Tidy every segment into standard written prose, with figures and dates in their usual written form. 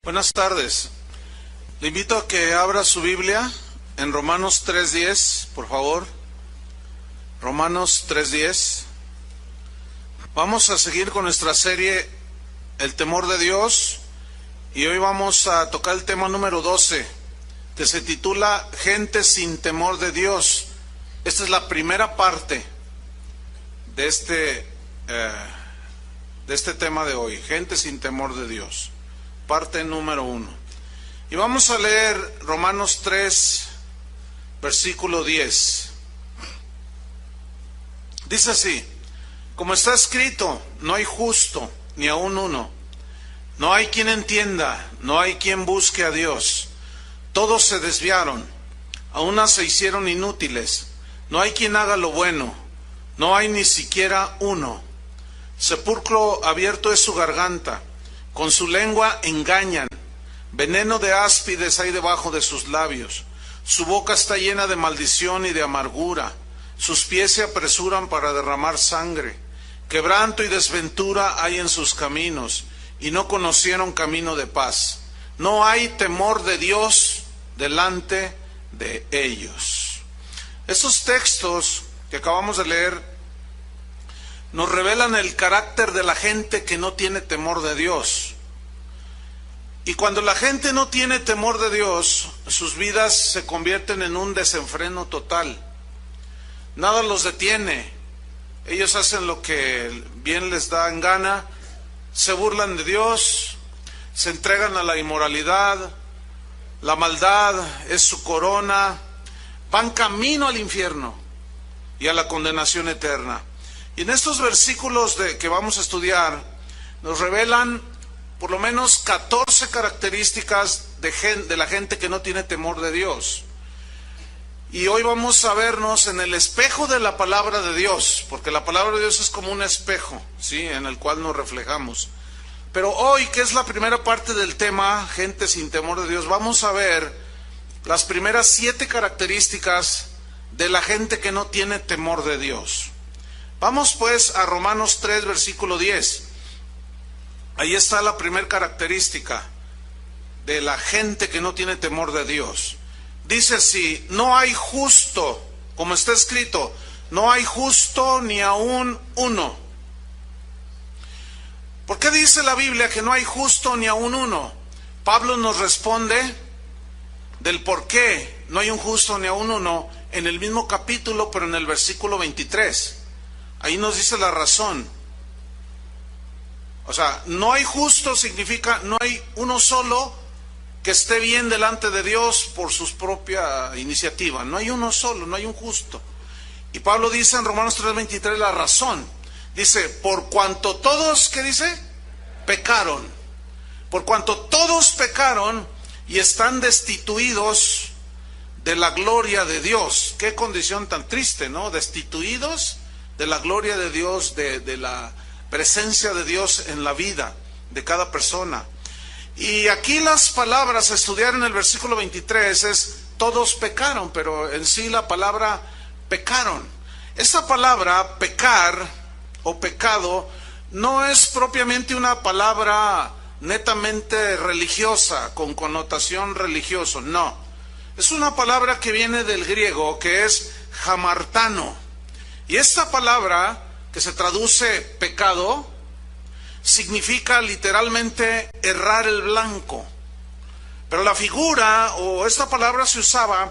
Buenas tardes. Le invito a que abra su Biblia en Romanos 3:10, por favor. Romanos 3:10. Vamos a seguir con nuestra serie El temor de Dios y hoy vamos a tocar el tema número 12, que se titula Gente sin temor de Dios. Esta es la primera parte de este tema de hoy, gente sin temor de Dios. Parte número 1. Y vamos a leer Romanos 3, versículo 10. Dice así: como está escrito, no hay justo, ni aun uno. No hay quien entienda, no hay quien busque a Dios. Todos se desviaron, a una se hicieron inútiles. No hay quien haga lo bueno, no hay ni siquiera uno. Sepulcro abierto es su garganta, con su lengua engañan, veneno de áspides hay debajo de sus labios. Su boca está llena de maldición y de amargura, sus pies se apresuran para derramar sangre. Quebranto y desventura hay en sus caminos, y no conocieron camino de paz. No hay temor de Dios delante de ellos. Esos textos que acabamos de leer nos revelan el carácter de la gente que no tiene temor de Dios. Y cuando la gente no tiene temor de Dios, sus vidas se convierten en un desenfreno total. Nada los detiene. Ellos hacen lo que bien les da en gana, se burlan de Dios, se entregan a la inmoralidad, la maldad es su corona, van camino al infierno y a la condenación eterna. Y en estos versículos que vamos a estudiar, nos revelan por lo menos 14 características de la gente que no tiene temor de Dios. Y hoy vamos a vernos en el espejo de la palabra de Dios, porque la palabra de Dios es como un espejo, ¿sí?, en el cual nos reflejamos. Pero hoy, que es la primera parte del tema, gente sin temor de Dios, vamos a ver las primeras 7 características de la gente que no tiene temor de Dios. Vamos pues a Romanos 3, versículo 10. Ahí está la primera característica de la gente que no tiene temor de Dios. Dice así: no hay justo, como está escrito, no hay justo ni aun uno. ¿Por qué dice la Biblia que no hay justo ni aun uno? Pablo nos responde del por qué no hay un justo ni aun uno en el mismo capítulo, pero en el versículo 23. Ahí nos dice la razón. O sea, no hay justo significa no hay uno solo que esté bien delante de Dios por su propia iniciativa. No hay uno solo, no hay un justo. Y Pablo dice en Romanos 3:23 la razón. Dice, por cuanto todos, ¿qué dice? Pecaron. Por cuanto todos pecaron y están destituidos de la gloria de Dios. Qué condición tan triste, ¿no? Destituidos de la gloria de Dios, de la presencia de Dios en la vida de cada persona. Y aquí las palabras a estudiar en el versículo 23 es todos pecaron, pero en sí la palabra pecaron. Esta palabra pecar o pecado no es propiamente una palabra netamente religiosa, con connotación religiosa, no. Es una palabra que viene del griego, que es hamartano. Y esta palabra, que se traduce pecado, significa literalmente errar el blanco. Pero la figura o esta palabra se usaba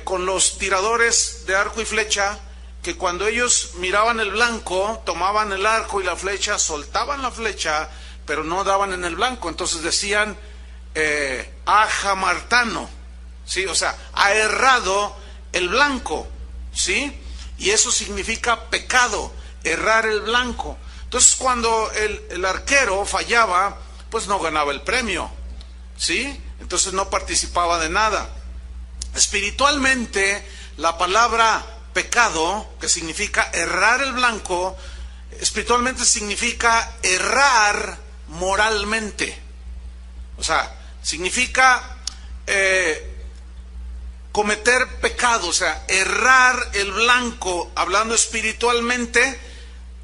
con los tiradores de arco y flecha, que cuando ellos miraban el blanco, tomaban el arco y la flecha, soltaban la flecha, pero no daban en el blanco. Entonces decían ajamartano, ¿sí? O sea, ha errado el blanco, ¿sí? Y eso significa pecado, errar el blanco. Entonces cuando el arquero fallaba, pues no ganaba el premio, ¿sí? Entonces no participaba de nada. Espiritualmente, la palabra pecado, que significa errar el blanco, espiritualmente significa errar moralmente. O sea, significa cometer pecado, o sea, errar el blanco. Hablando espiritualmente,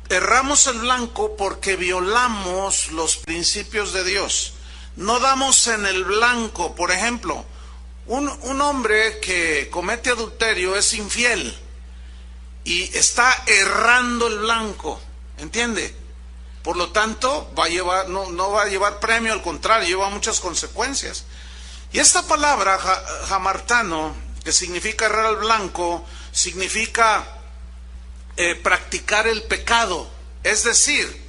erramos el blanco porque violamos los principios de Dios. no damos en el blanco. Por ejemplo, un hombre que comete adulterio es infiel y está errando el blanco, ¿entiende? Por lo tanto, no va a llevar premio, al contrario, lleva muchas consecuencias. Y esta palabra, hamartano, que significa errar al blanco, significa practicar el pecado. Es decir,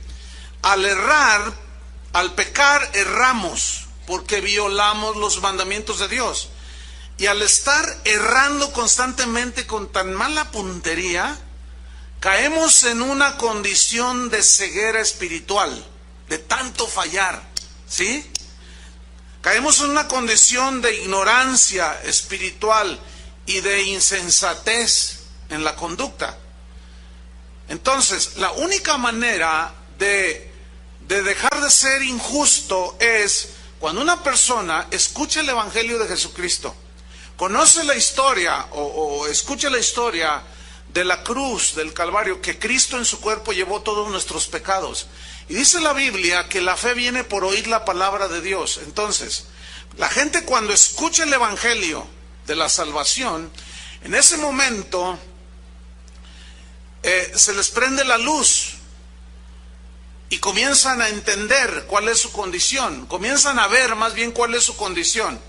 al pecar, erramos, porque violamos los mandamientos de Dios. Y al estar errando constantemente con tan mala puntería, caemos en una condición de ceguera espiritual, de tanto fallar, ¿sí? Caemos en una condición de ignorancia espiritual y de insensatez en la conducta. Entonces, la única manera de dejar de ser injusto es cuando una persona escucha el Evangelio de Jesucristo, conoce la historia o escucha la historia de la cruz, del Calvario, que Cristo en su cuerpo llevó todos nuestros pecados. Y dice la Biblia que la fe viene por oír la palabra de Dios. Entonces, la gente cuando escucha el Evangelio de la salvación, en ese momento se les prende la luz y comienzan a entender cuál es su condición, comienzan a ver más bien cuál es su condición.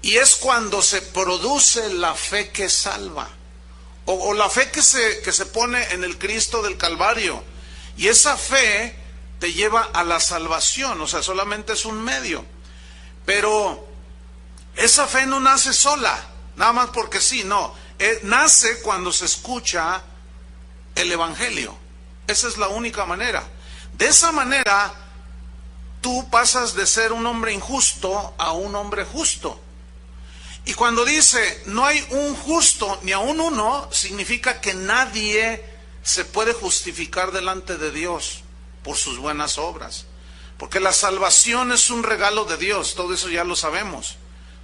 Y es cuando se produce la fe que salva, o la fe que se pone en el Cristo del Calvario. Y esa fe te lleva a la salvación, o sea, solamente es un medio. Pero esa fe no nace sola, nada más porque sí, no. Nace cuando se escucha el Evangelio. Esa es la única manera. De esa manera, tú pasas de ser un hombre injusto a un hombre justo. Y cuando dice, no hay un justo ni aun uno, significa que nadie se puede justificar delante de Dios por sus buenas obras. Porque la salvación es un regalo de Dios, todo eso ya lo sabemos.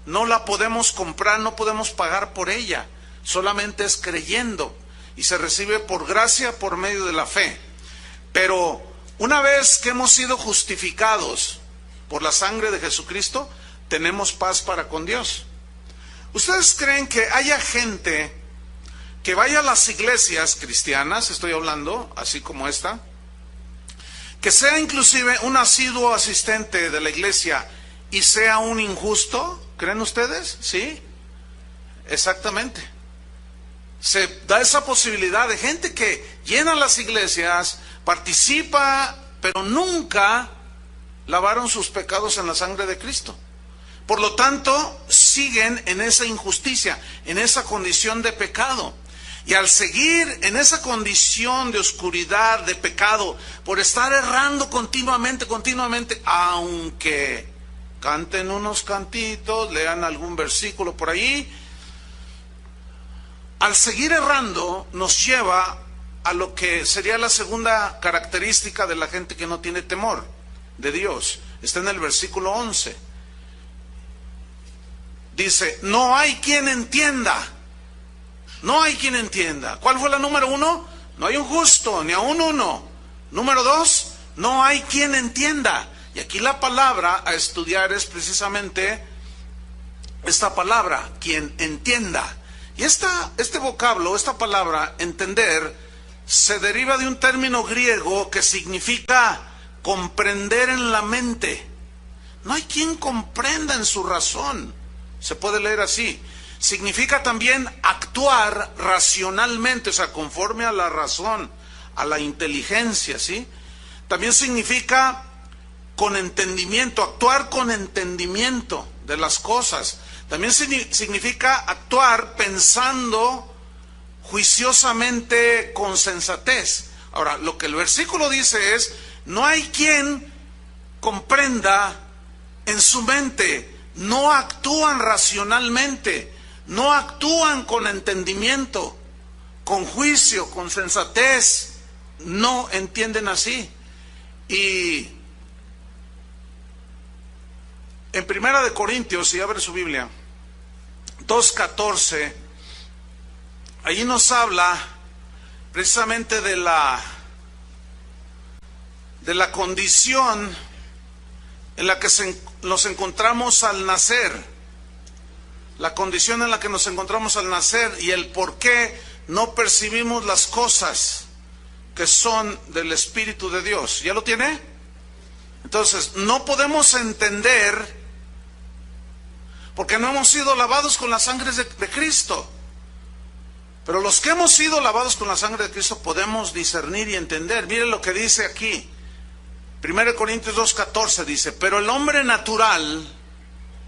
No la podemos comprar, no podemos pagar por ella, solamente es creyendo. Y se recibe por gracia, por medio de la fe. Pero una vez que hemos sido justificados por la sangre de Jesucristo, tenemos paz para con Dios. ¿Ustedes creen que haya gente que vaya a las iglesias cristianas, estoy hablando, así como esta, que sea inclusive un asiduo asistente de la iglesia y sea un injusto? ¿Creen ustedes? ¿Sí? Exactamente. Se da esa posibilidad de gente que llena las iglesias, participa, pero nunca lavaron sus pecados en la sangre de Cristo. Por lo tanto, siguen en esa injusticia, en esa condición de pecado. Y al seguir en esa condición de oscuridad, de pecado, por estar errando continuamente, aunque canten unos cantitos, lean algún versículo por ahí, al seguir errando nos lleva a lo que sería la segunda característica de la gente que no tiene temor de Dios. Está en el versículo 11. Dice, no hay quien entienda. No hay quien entienda. ¿Cuál fue la número 1? No hay un justo, ni aun uno. Número 2, no hay quien entienda. Y aquí la palabra a estudiar es precisamente esta palabra, quien entienda. Y este vocablo, esta palabra, entender, se deriva de un término griego que significa comprender en la mente. No hay quien comprenda en su razón. Se puede leer así. Significa también actuar racionalmente, o sea, conforme a la razón, a la inteligencia, ¿sí? También significa con entendimiento, actuar con entendimiento de las cosas. También significa actuar pensando juiciosamente con sensatez. Ahora, lo que el versículo dice es, no hay quien comprenda en su mente, no actúan racionalmente, no actúan con entendimiento, con juicio, con sensatez, no entienden así. Y en 1 Corintios, si abre su Biblia, 2:14, allí nos habla precisamente de la condición en la que se nos encontramos al nacer, la condición en la que nos encontramos al nacer y el por qué no percibimos las cosas que son del Espíritu de Dios. ¿Ya lo tiene? Entonces, no podemos entender porque no hemos sido lavados con la sangre de Cristo. Pero los que hemos sido lavados con la sangre de Cristo podemos discernir y entender. Miren lo que dice aquí. 1 Corintios 2:14 dice, pero el hombre natural,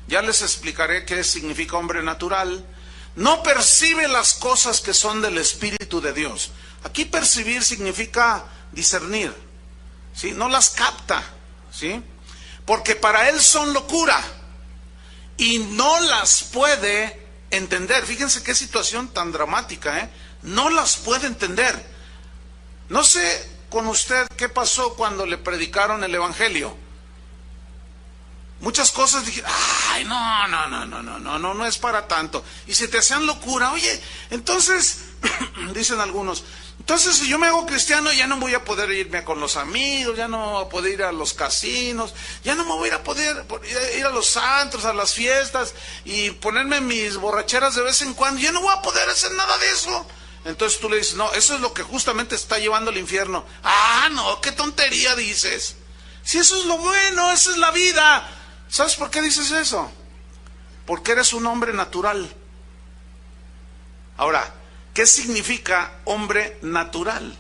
ya les explicaré qué significa hombre natural, no percibe las cosas que son del Espíritu de Dios. Aquí percibir significa discernir, ¿sí? No las capta, ¿sí? Porque para él son locura y no las puede entender. Fíjense qué situación tan dramática, ¿eh? No las puede entender. No sé con usted qué pasó cuando le predicaron el Evangelio. Muchas cosas dije, ay, no es para tanto. Y se te hacían locura. Oye, entonces, dicen algunos, entonces si yo me hago cristiano ya no voy a poder irme con los amigos, ya no voy a poder ir a los casinos, ya no me voy a poder ir a los antros, a las fiestas y ponerme mis borracheras de vez en cuando, ya no voy a poder hacer nada de eso. Entonces tú le dices, no, eso es lo que justamente está llevando al infierno. Ah, no, qué tontería dices. Si eso es lo bueno, esa es la vida. ¿Sabes por qué dices eso? Porque eres un hombre natural. Ahora, ¿qué significa hombre natural?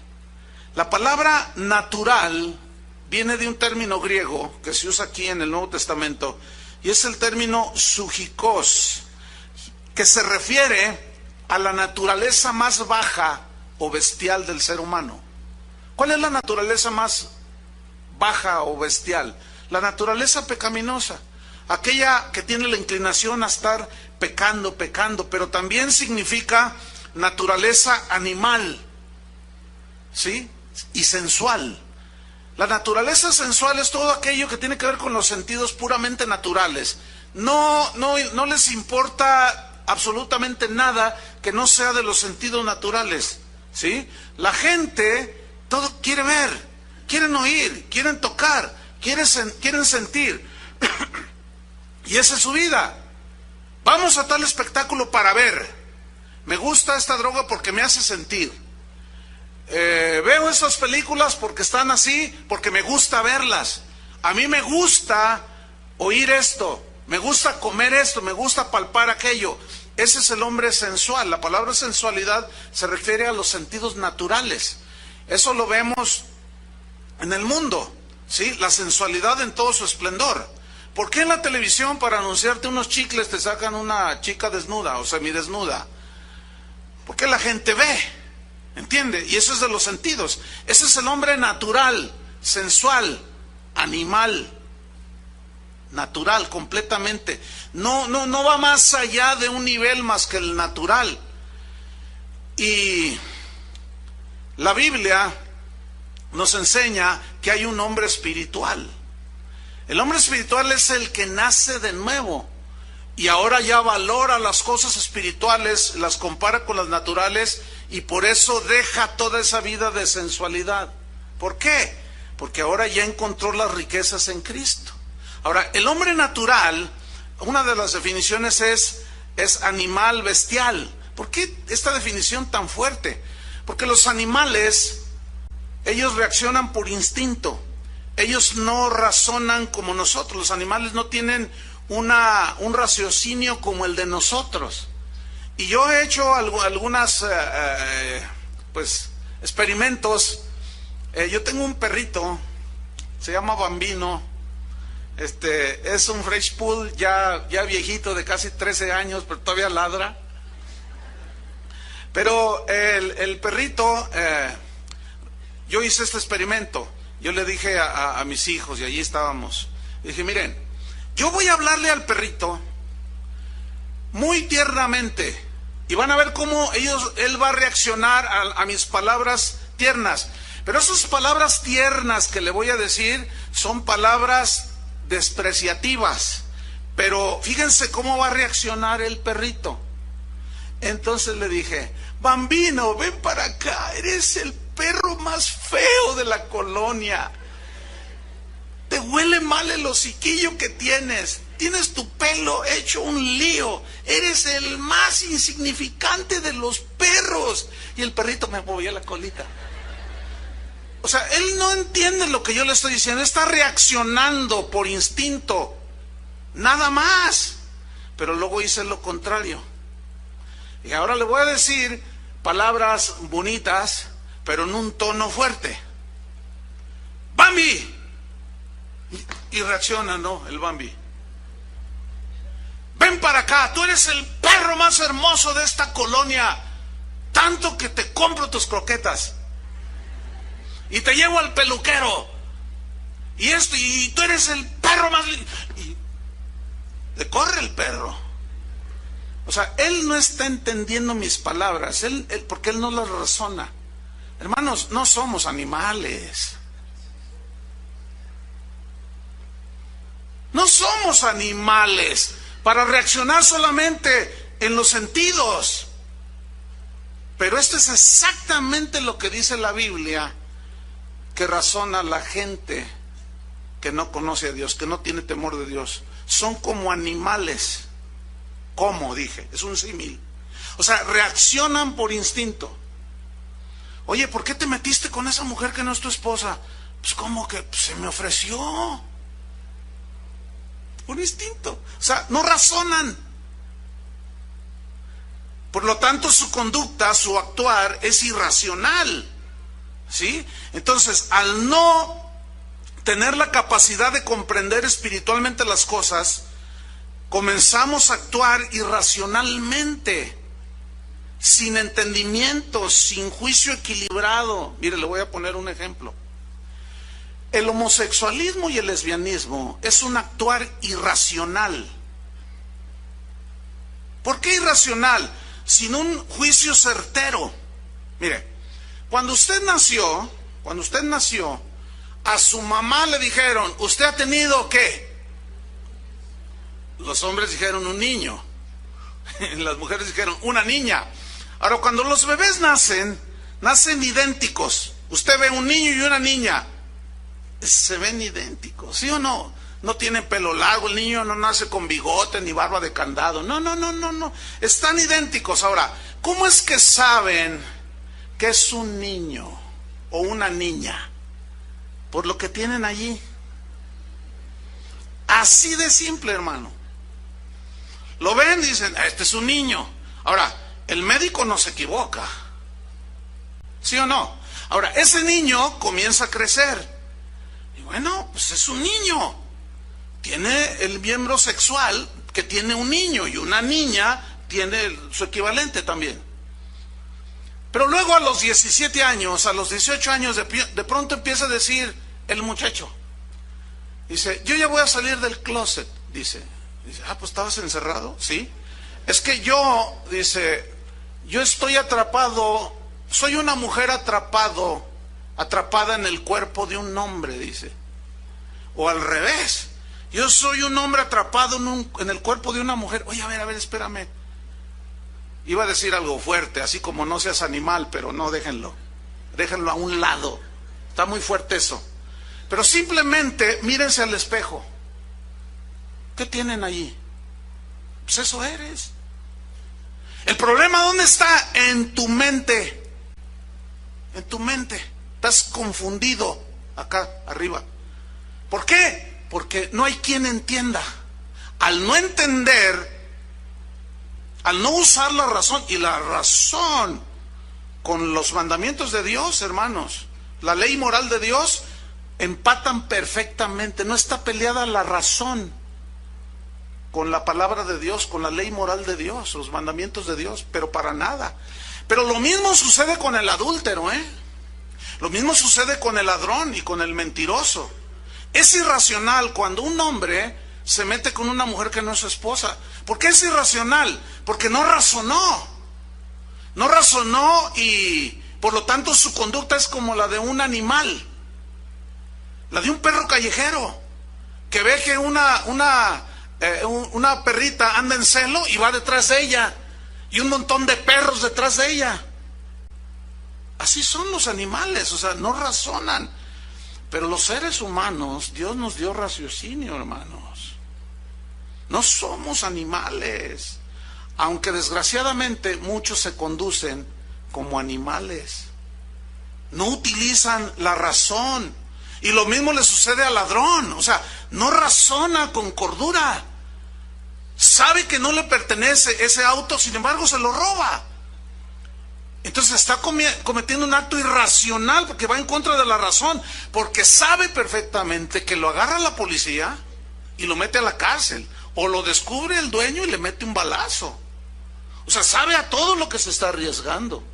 La palabra natural viene de un término griego que se usa aquí en el Nuevo Testamento y es el término zoikos, que se refiere a la naturaleza más baja o bestial del ser humano. ¿Cuál es la naturaleza más baja o bestial? La naturaleza pecaminosa, aquella que tiene la inclinación a estar pecando, pero también significa naturaleza animal, ¿sí? Y sensual. La naturaleza sensual es todo aquello que tiene que ver con los sentidos puramente naturales. No les importa absolutamente nada que no sea de los sentidos naturales, ¿sí? La gente todo quiere ver, quieren oír, quieren tocar, quieren sentir. Y esa es su vida. Vamos a tal espectáculo para ver. Me gusta esta droga porque me hace sentir. Veo estas películas porque están así, porque me gusta verlas. A mí me gusta oír esto, me gusta comer esto, me gusta palpar aquello. Ese es el hombre sensual. La palabra sensualidad se refiere a los sentidos naturales. Eso lo vemos en el mundo, ¿sí? La sensualidad en todo su esplendor. ¿Por qué en la televisión para anunciarte unos chicles te sacan una chica desnuda o semidesnuda? Porque la gente ve, ¿entiende? Y eso es de los sentidos. Ese es el hombre natural, sensual, animal, natural completamente. No va más allá de un nivel más que el natural. Y la Biblia nos enseña que hay un hombre espiritual. El hombre espiritual es el que nace de nuevo y ahora ya valora las cosas espirituales, las compara con las naturales y por eso deja toda esa vida de sensualidad. ¿Por qué? Porque ahora ya encontró las riquezas en Cristo. Ahora, el hombre natural, una de las definiciones es animal bestial. ¿Por qué esta definición tan fuerte? Porque los animales, ellos reaccionan por instinto. Ellos no razonan como nosotros. Los animales no tienen un raciocinio como el de nosotros. Y yo he hecho algunas experimentos. Yo tengo un perrito, se llama Bambino. Es un French Poodle ya viejito, de casi 13 años, pero todavía ladra. Pero el perrito, yo hice este experimento. Yo le dije a mis hijos, y allí estábamos, y dije, miren, yo voy a hablarle al perrito muy tiernamente, y van a ver cómo él va a reaccionar a mis palabras tiernas. Pero esas palabras tiernas que le voy a decir son palabras despreciativas. Pero fíjense cómo va a reaccionar el perrito. Entonces le dije, Bambino, ven para acá, eres el perro más feo de la colonia. Te huele mal el hociquillo que tienes. Tienes tu pelo hecho un lío. Eres el más insignificante de los perros. Y el perrito me movía la colita. O sea, él no entiende lo que yo le estoy diciendo. Está reaccionando por instinto. Nada más. Pero luego hice lo contrario. Y ahora le voy a decir palabras bonitas, pero en un tono fuerte. ¡Bambi! Y reacciona, ¿no? El Bambi. Ven para acá, tú eres el perro más hermoso de esta colonia. Tanto que te compro tus croquetas. Y te llevo al peluquero. Y tú eres el perro más... Y le corre el perro. O sea, él no está entendiendo mis palabras, porque él no las razona. Hermanos, no somos animales. No somos animales para reaccionar solamente en los sentidos. Pero esto es exactamente lo que dice la Biblia, que razona la gente que no conoce a Dios, que no tiene temor de Dios. Son como animales. ¿Cómo? Dije, es un símil. O sea, reaccionan por instinto. Oye, ¿por qué te metiste con esa mujer que no es tu esposa? Pues como que se me ofreció. Por instinto. O sea, no razonan. Por lo tanto, su conducta, su actuar es irracional. ¿Sí? Entonces, al no tener la capacidad de comprender espiritualmente las cosas, comenzamos a actuar irracionalmente, sin entendimiento, sin juicio equilibrado. Mire, le voy a poner un ejemplo. El homosexualismo y el lesbianismo es un actuar irracional. ¿Por qué irracional? Sin un juicio certero. Mire, cuando usted nació, a su mamá le dijeron, ¿usted ha tenido qué? Los hombres dijeron un niño, las mujeres dijeron una niña. Ahora, cuando los bebés nacen idénticos. Usted ve un niño y una niña, se ven idénticos, ¿sí o no? No tienen pelo largo, el niño no nace con bigote ni barba de candado, no, están idénticos. Ahora, ¿cómo es que saben que es un niño o una niña? Por lo que tienen allí. Así de simple, hermano. Lo ven, dicen, este es un niño. Ahora, el médico no se equivoca, ¿sí o no? Ahora, ese niño comienza a crecer. Y bueno, pues es un niño. Tiene el miembro sexual que tiene un niño, y una niña tiene su equivalente también. Pero luego a los 17 años, a los 18 años, de pronto empieza a decir el muchacho. Dice, yo ya voy a salir del closet, dice, pues ¿estabas encerrado? Sí. Es que yo, dice, yo estoy atrapado, soy una mujer atrapada en el cuerpo de un hombre, dice. O al revés, yo soy un hombre atrapado en el cuerpo de una mujer. Oye, a ver, espérame. Iba a decir algo fuerte, así como no seas animal, pero no, déjenlo a un lado. Está muy fuerte eso. Pero simplemente mírense al espejo. ¿Qué tienen allí? Pues eso eres. El problema, ¿dónde está? En tu mente. En tu mente. Estás confundido acá arriba. ¿Por qué? Porque no hay quien entienda. Al no entender, al no usar la razón, y la razón con los mandamientos de Dios, hermanos, la ley moral de Dios, empatan perfectamente. No está peleada la razón con la palabra de Dios, con la ley moral de Dios, los mandamientos de Dios, pero para nada. Pero lo mismo sucede con el adúltero, Lo mismo sucede con el ladrón y con el mentiroso. Es irracional cuando un hombre se mete con una mujer que no es su esposa. ¿Por qué es irracional? Porque no razonó. No razonó, y por lo tanto su conducta es como la de un animal. La de un perro callejero que ve que una perrita anda en celo y va detrás de ella, y un montón de perros detrás de ella. Así son los animales, o sea, no razonan. Pero los seres humanos, Dios nos dio raciocinio, hermanos. No somos animales, aunque desgraciadamente muchos se conducen como animales. No utilizan la razón. Y lo mismo le sucede al ladrón. O sea, no razona con cordura. Sabe que no le pertenece ese auto, sin embargo se lo roba. Entonces está cometiendo un acto irracional porque va en contra de la razón. Porque sabe perfectamente que lo agarra la policía y lo mete a la cárcel. O lo descubre el dueño y le mete un balazo. O sea, sabe a todo lo que se está arriesgando.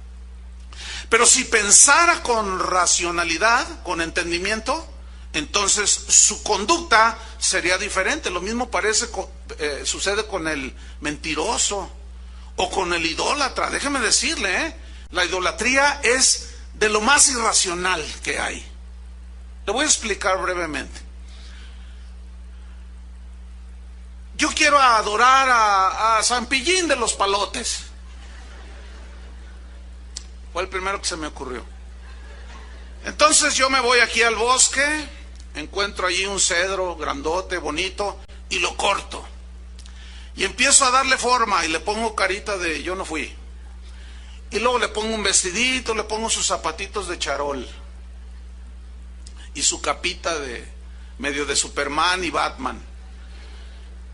Pero si pensara con racionalidad, con entendimiento, entonces su conducta sería diferente. Lo mismo sucede con el mentiroso o con el idólatra. Déjeme decirle, la idolatría es de lo más irracional que hay. Le voy a explicar brevemente. Yo quiero adorar a San Pillín de los Palotes. Fue el primero que se me ocurrió. Entonces yo me voy aquí al bosque, encuentro allí un cedro grandote, bonito, y lo corto. Y empiezo a darle forma y le pongo carita de yo no fui. Y luego le pongo un vestidito, le pongo sus zapatitos de charol. Y su capita de medio de Superman y Batman.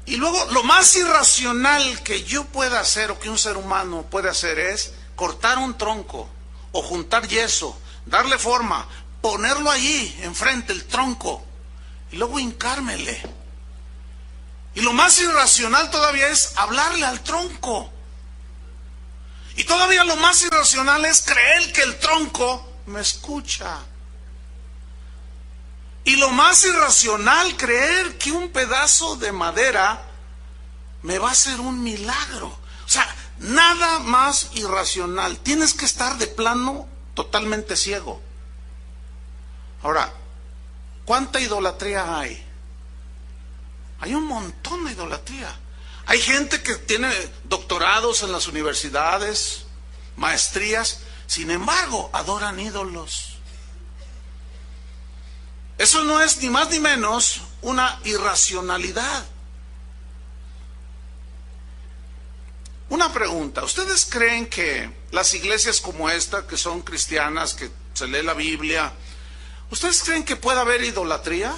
Y luego lo más irracional que yo pueda hacer o que un ser humano puede hacer es cortar un tronco o juntar yeso, darle forma, ponerlo allí enfrente el tronco y luego hincármele. Y lo más irracional todavía es hablarle al tronco. Y todavía lo más irracional es creer que el tronco me escucha. Y lo más irracional, creer que un pedazo de madera me va a hacer un milagro. O sea, nada más irracional. Tienes que estar de plano totalmente ciego. Ahora, ¿cuánta idolatría hay? Hay un montón de idolatría. Hay gente que tiene doctorados en las universidades, maestrías, sin embargo, adoran ídolos. Eso no es ni más ni menos una irracionalidad. Una pregunta, ¿ustedes creen que las iglesias como esta, que son cristianas, que se lee la Biblia, ¿ustedes creen que puede haber idolatría?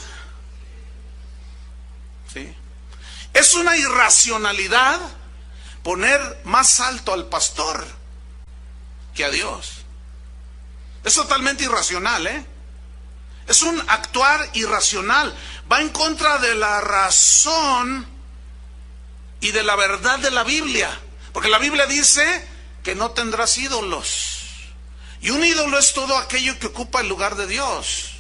¿Sí? Es una irracionalidad poner más alto al pastor que a Dios. Es totalmente irracional, Es un actuar irracional. Va en contra de la razón y de la verdad de la Biblia. Porque la Biblia dice que no tendrás ídolos. Y un ídolo es todo aquello que ocupa el lugar de Dios.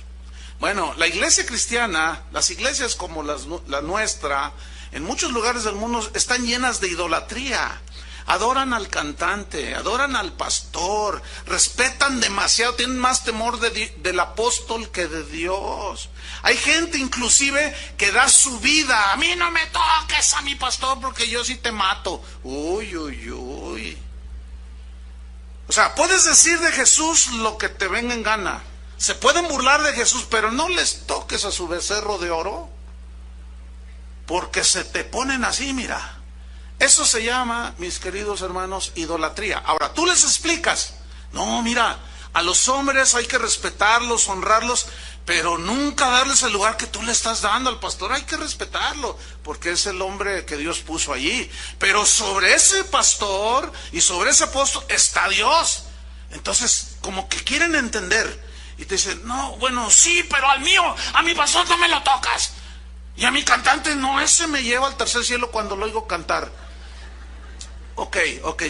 Bueno, la iglesia cristiana, las iglesias como la nuestra, en muchos lugares del mundo están llenas de idolatría. Adoran al cantante, adoran al pastor, respetan demasiado, tienen más temor del apóstol que de Dios. Hay gente inclusive que da su vida. A mí no me toques a mi pastor porque yo sí te mato. Uy, uy, uy. O sea, puedes decir de Jesús lo que te venga en gana. Se pueden burlar de Jesús, pero no les toques a su becerro de oro. Porque se te ponen así, mira. Eso se llama, mis queridos hermanos, idolatría. Ahora, tú les explicas, no, mira, a los hombres hay que respetarlos, honrarlos, pero nunca darles el lugar que tú le estás dando al pastor. Hay que respetarlo, porque es el hombre que Dios puso allí. Pero sobre ese pastor y sobre ese apóstol está Dios. Entonces, como que quieren entender. Y te dicen, no, bueno, sí, pero al mío, a mi pastor no me lo tocas. Y a mi cantante, no, ese me lleva al tercer cielo cuando lo oigo cantar. Ok,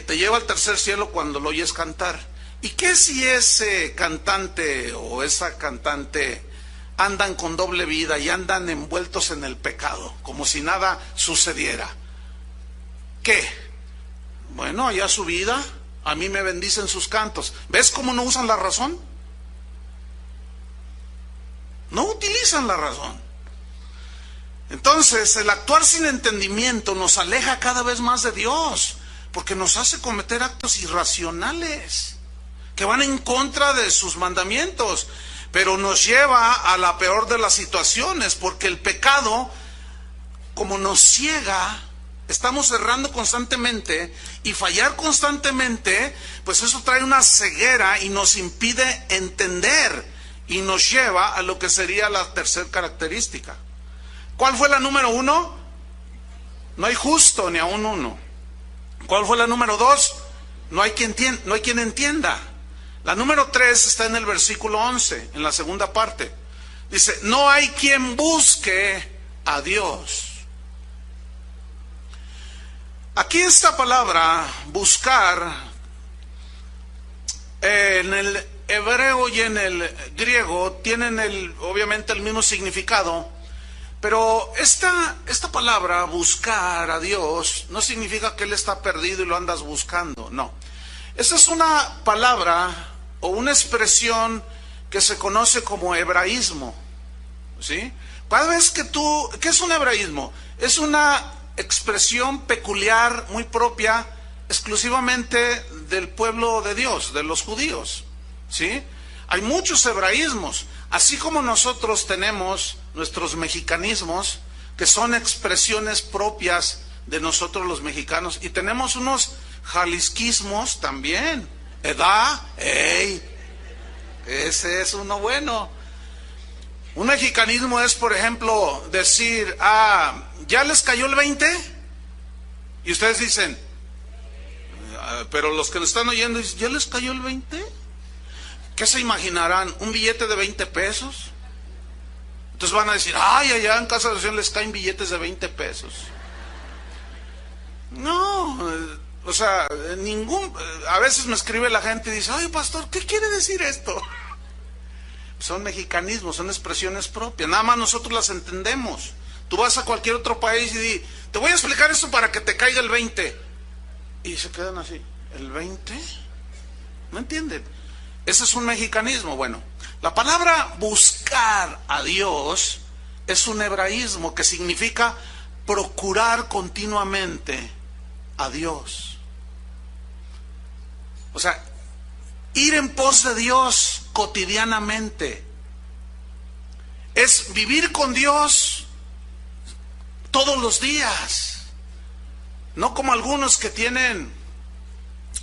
te lleva al tercer cielo cuando lo oyes cantar. ¿Y qué si ese cantante o esa cantante andan con doble vida y andan envueltos en el pecado, como si nada sucediera? ¿Qué? Bueno, allá su vida, a mí me bendicen sus cantos. ¿Ves cómo no usan la razón? No utilizan la razón. Entonces, el actuar sin entendimiento nos aleja cada vez más de Dios, porque nos hace cometer actos irracionales que van en contra de sus mandamientos. pero nos lleva a la peor de las situaciones, porque el pecado, como nos ciega, estamos errando constantemente y fallar constantemente, pues eso trae una ceguera y nos impide entender y nos lleva a lo que sería la tercera característica. ¿Cuál fue la número 1? No hay justo ni aun uno. ¿Cuál fue la número 2? No hay quien entienda. La número 3 está en el versículo 11, en la segunda parte. Dice, no hay quien busque a Dios. Aquí esta palabra, buscar, en el hebreo y en el griego tienen obviamente el mismo significado, pero esta palabra, buscar a Dios, no significa que Él está perdido y lo andas buscando, no. Esa es una palabra o una expresión que se conoce como hebraísmo, ¿sí? Cada vez que ¿qué es un hebraísmo? Es una expresión peculiar, muy propia, exclusivamente del pueblo de Dios, de los judíos, ¿sí? Hay muchos hebraísmos, así como nosotros tenemos nuestros mexicanismos, que son expresiones propias de nosotros los mexicanos, y tenemos unos jalisquismos también. Edad, ese es uno bueno. Un mexicanismo es, por ejemplo, decir, ¿ya les cayó el 20? Y ustedes dicen, pero los que nos están oyendo dicen, ¿ya les cayó el 20? ¿Qué se imaginarán? ¿Un billete de 20 pesos? Entonces van a decir, allá en Casa de Oración les caen billetes de 20 pesos. No, o sea, a veces me escribe la gente y dice, oye pastor, ¿qué quiere decir esto? Son mexicanismos, son expresiones propias, nada más nosotros las entendemos. Tú vas a cualquier otro país y di, te voy a explicar esto para que te caiga el 20. Y se quedan así, ¿el 20? ¿No entienden? Ese es un mexicanismo. Bueno, la palabra buscar a Dios es un hebraísmo que significa procurar continuamente a Dios. O sea, ir en pos de Dios cotidianamente. Es vivir con Dios todos los días. No como algunos que tienen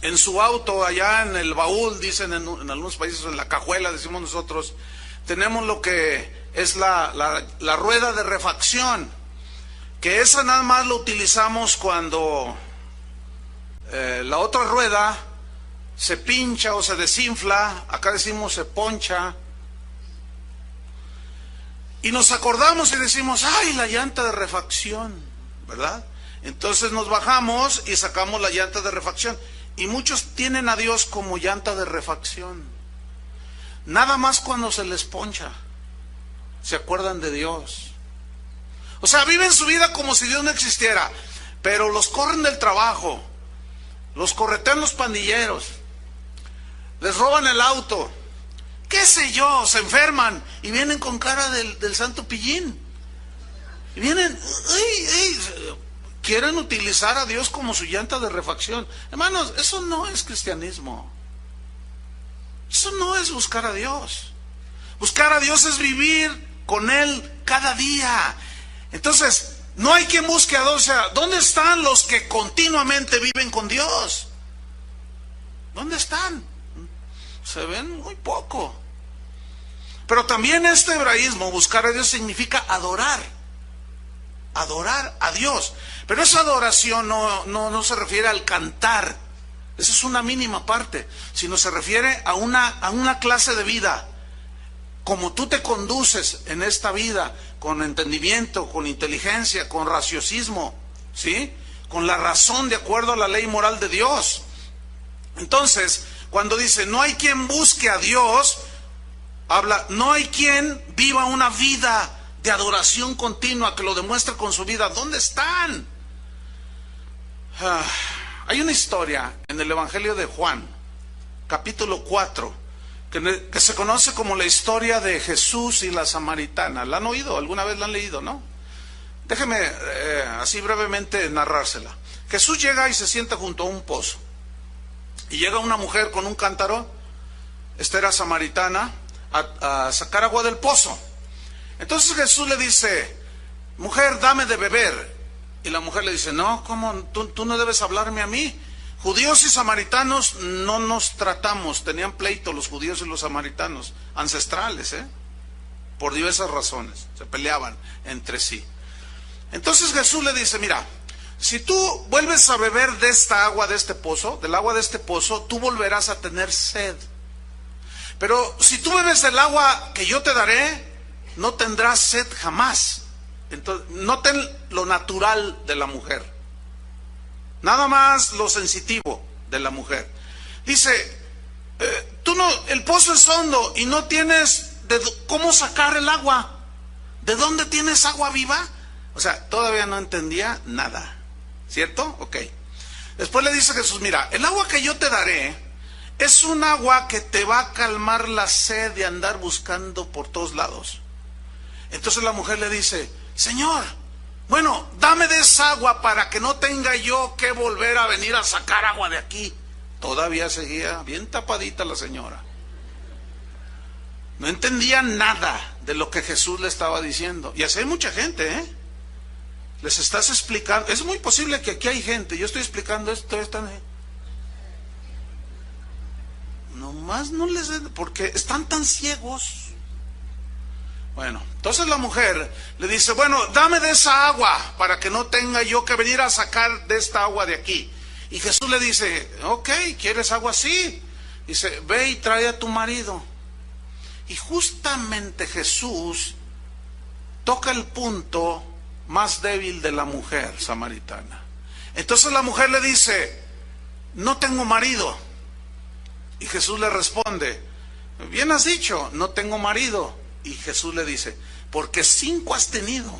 en su auto, allá en el baúl, dicen en algunos países, en la cajuela, decimos nosotros, tenemos lo que es la rueda de refacción, que esa nada más lo utilizamos cuando la otra rueda se pincha o se desinfla, acá decimos se poncha, y nos acordamos y decimos, la llanta de refacción, ¿verdad? Entonces nos bajamos y sacamos la llanta de refacción, y muchos tienen a Dios como llanta de refacción. Nada más cuando se les poncha se acuerdan de Dios. O sea, viven su vida como si Dios no existiera, pero los corren del trabajo, los corretean los pandilleros, les roban el auto, qué sé yo, se enferman y vienen con cara del santo pillín. Y vienen, quieren utilizar a Dios como su llanta de refacción. Hermanos, eso no es cristianismo. Eso no es buscar a Dios. Buscar a Dios es vivir con Él cada día. Entonces, no hay quien busque a Dios. O sea, ¿dónde están los que continuamente viven con Dios? ¿Dónde están? Se ven muy poco. Pero también este hebraísmo, buscar a Dios, significa adorar. Adorar a Dios. Pero esa adoración no se refiere al cantar. Esa es una mínima parte. Sino se refiere a una clase de vida. Como tú te conduces en esta vida, con entendimiento, con inteligencia, con raciocismo, ¿sí? Con la razón de acuerdo a la ley moral de Dios. Entonces, cuando dice, no hay quien busque a Dios, habla, no hay quien viva una vida de adoración continua, que lo demuestre con su vida. ¿Dónde están? Hay una historia en el Evangelio de Juan, capítulo 4, que se conoce como la historia de Jesús y la samaritana. ¿La han oído? ¿Alguna vez la han leído, no? Déjeme así brevemente narrársela. Jesús llega y se sienta junto a un pozo. Y llega una mujer con un cántaro. Esta era samaritana. a sacar agua del pozo. Entonces Jesús le dice, mujer, dame de beber. Y la mujer le dice, no, ¿cómo? Tú no debes hablarme a mí. Judíos y samaritanos no nos tratamos. Tenían pleito los judíos y los samaritanos, ancestrales, por diversas razones. Se peleaban entre sí. Entonces Jesús le dice, mira, si tú vuelves a beber de esta agua de este pozo, del agua de este pozo, tú volverás a tener sed. Pero si tú bebes del agua que yo te daré, no tendrás sed jamás. Entonces, noten lo natural de la mujer. Nada más lo sensitivo de la mujer. Dice, el pozo es hondo y no tienes cómo sacar el agua. ¿De dónde tienes agua viva? O sea, todavía no entendía nada. ¿Cierto? Ok. Después le dice Jesús, mira, el agua que yo te daré es un agua que te va a calmar la sed de andar buscando por todos lados. Entonces la mujer le dice, Señor, bueno, dame de esa agua para que no tenga yo que volver a venir a sacar agua de aquí. Todavía seguía bien tapadita la señora. No entendía nada de lo que Jesús le estaba diciendo. Y así hay mucha gente, les estás explicando. Es muy posible que aquí hay gente, yo estoy explicando esto, nomás no les den, porque están tan ciegos. Bueno, entonces la mujer le dice, bueno, dame de esa agua para que no tenga yo que venir a sacar de esta agua de aquí. Y Jesús le dice, ok, ¿quieres agua? Sí. Dice, ve y trae a tu marido. Y justamente Jesús toca el punto más débil de la mujer samaritana. Entonces la mujer le dice, no tengo marido. Y Jesús le responde, bien has dicho, no tengo marido. Y Jesús le dice, porque 5 has tenido,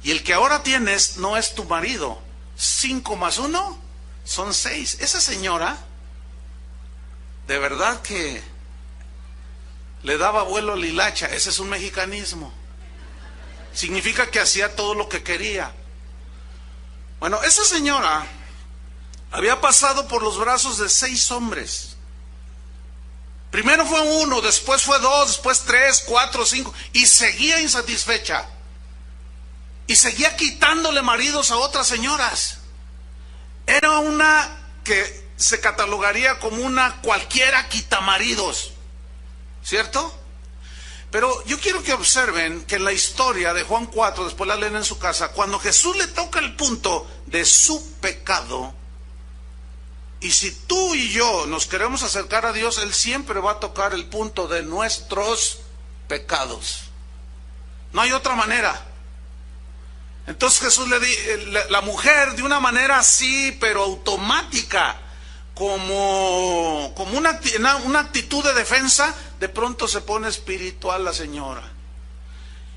y el que ahora tienes no es tu marido. 5 más 1 son 6. Esa señora, de verdad que le daba vuelo a la hilacha. Ese es un mexicanismo. Significa que hacía todo lo que quería. Bueno, esa señora había pasado por los brazos de 6 hombres. Primero fue 1, después fue 2, después 3, 4, 5, y seguía insatisfecha. Y seguía quitándole maridos a otras señoras. Era una que se catalogaría como una cualquiera quitamaridos, ¿cierto? Pero yo quiero que observen que en la historia de Juan 4, después la leen en su casa, cuando Jesús le toca el punto de su pecado, y si tú y yo nos queremos acercar a Dios, Él siempre va a tocar el punto de nuestros pecados. No hay otra manera. Entonces Jesús la mujer de una manera así, pero automática, como una actitud de defensa, de pronto se pone espiritual la señora.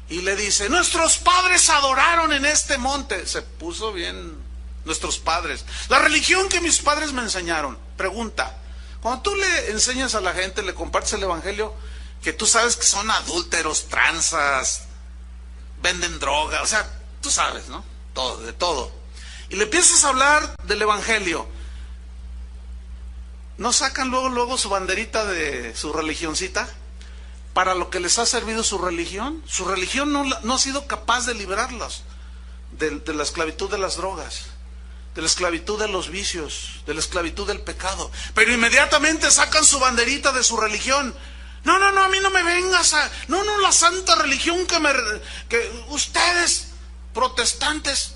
Y le dice, nuestros padres adoraron en este monte. Se puso bien, nuestros padres. La religión que mis padres me enseñaron. Pregunta, cuando tú le enseñas a la gente, le compartes el evangelio, que tú sabes que son adúlteros, tranzas, venden droga, o sea, tú sabes, ¿no? Todo, de todo. Y le empiezas a hablar del evangelio. ¿No sacan luego su banderita de su religioncita? Para lo que les ha servido su religión. Su religión no ha sido capaz de librarlos de la esclavitud de las drogas, de la esclavitud de los vicios, de la esclavitud del pecado. Pero inmediatamente sacan su banderita de su religión. No, a mí no me vengas a... No, la santa religión que ustedes, protestantes,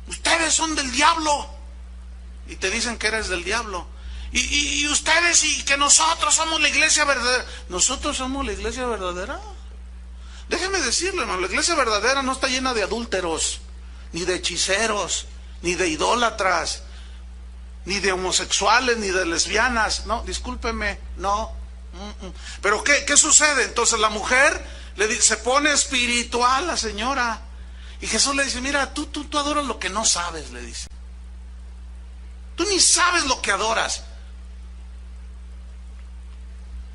ustedes son del diablo. Y te dicen que eres del diablo. Y ustedes, y que nosotros somos la iglesia verdadera. ¿Nosotros somos la iglesia verdadera? Déjeme decirle, hermano, la iglesia verdadera no está llena de adúlteros, ni de hechiceros, ni de idólatras, ni de homosexuales, ni de lesbianas. No, discúlpeme, no. Pero ¿qué sucede? Entonces la mujer se pone espiritual, la señora. Y Jesús le dice, mira, tú adoras lo que no sabes, le dice. Tú ni sabes lo que adoras.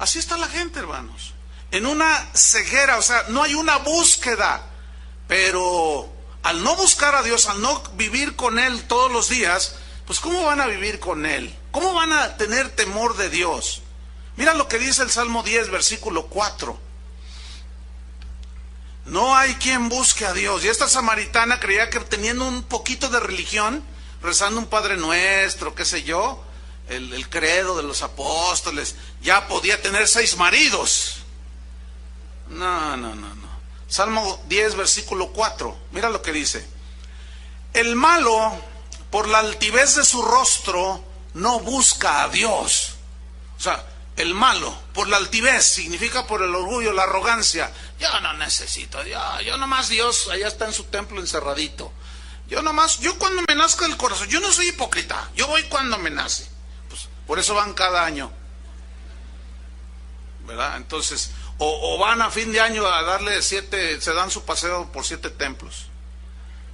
Así está la gente, hermanos, en una ceguera, o sea, no hay una búsqueda. Pero al no buscar a Dios, al no vivir con Él todos los días, pues ¿cómo van a vivir con Él? ¿Cómo van a tener temor de Dios? Mira lo que dice el Salmo 10, versículo 4. No hay quien busque a Dios. Y esta samaritana creía que teniendo un poquito de religión, rezando un Padre Nuestro, qué sé yo, el credo de los apóstoles, ya podía tener 6 maridos. No. Salmo 10, versículo 4. Mira lo que dice. El malo, por la altivez de su rostro, no busca a Dios. O sea, el malo, por la altivez, significa por el orgullo, la arrogancia. Yo no necesito, yo nomás Dios, allá está en su templo encerradito. Yo cuando me nazca el corazón, yo no soy hipócrita, yo voy cuando me nace. Pues por eso van cada año, ¿verdad? Entonces, o van a fin de año a darle 7, se dan su paseo por 7 templos.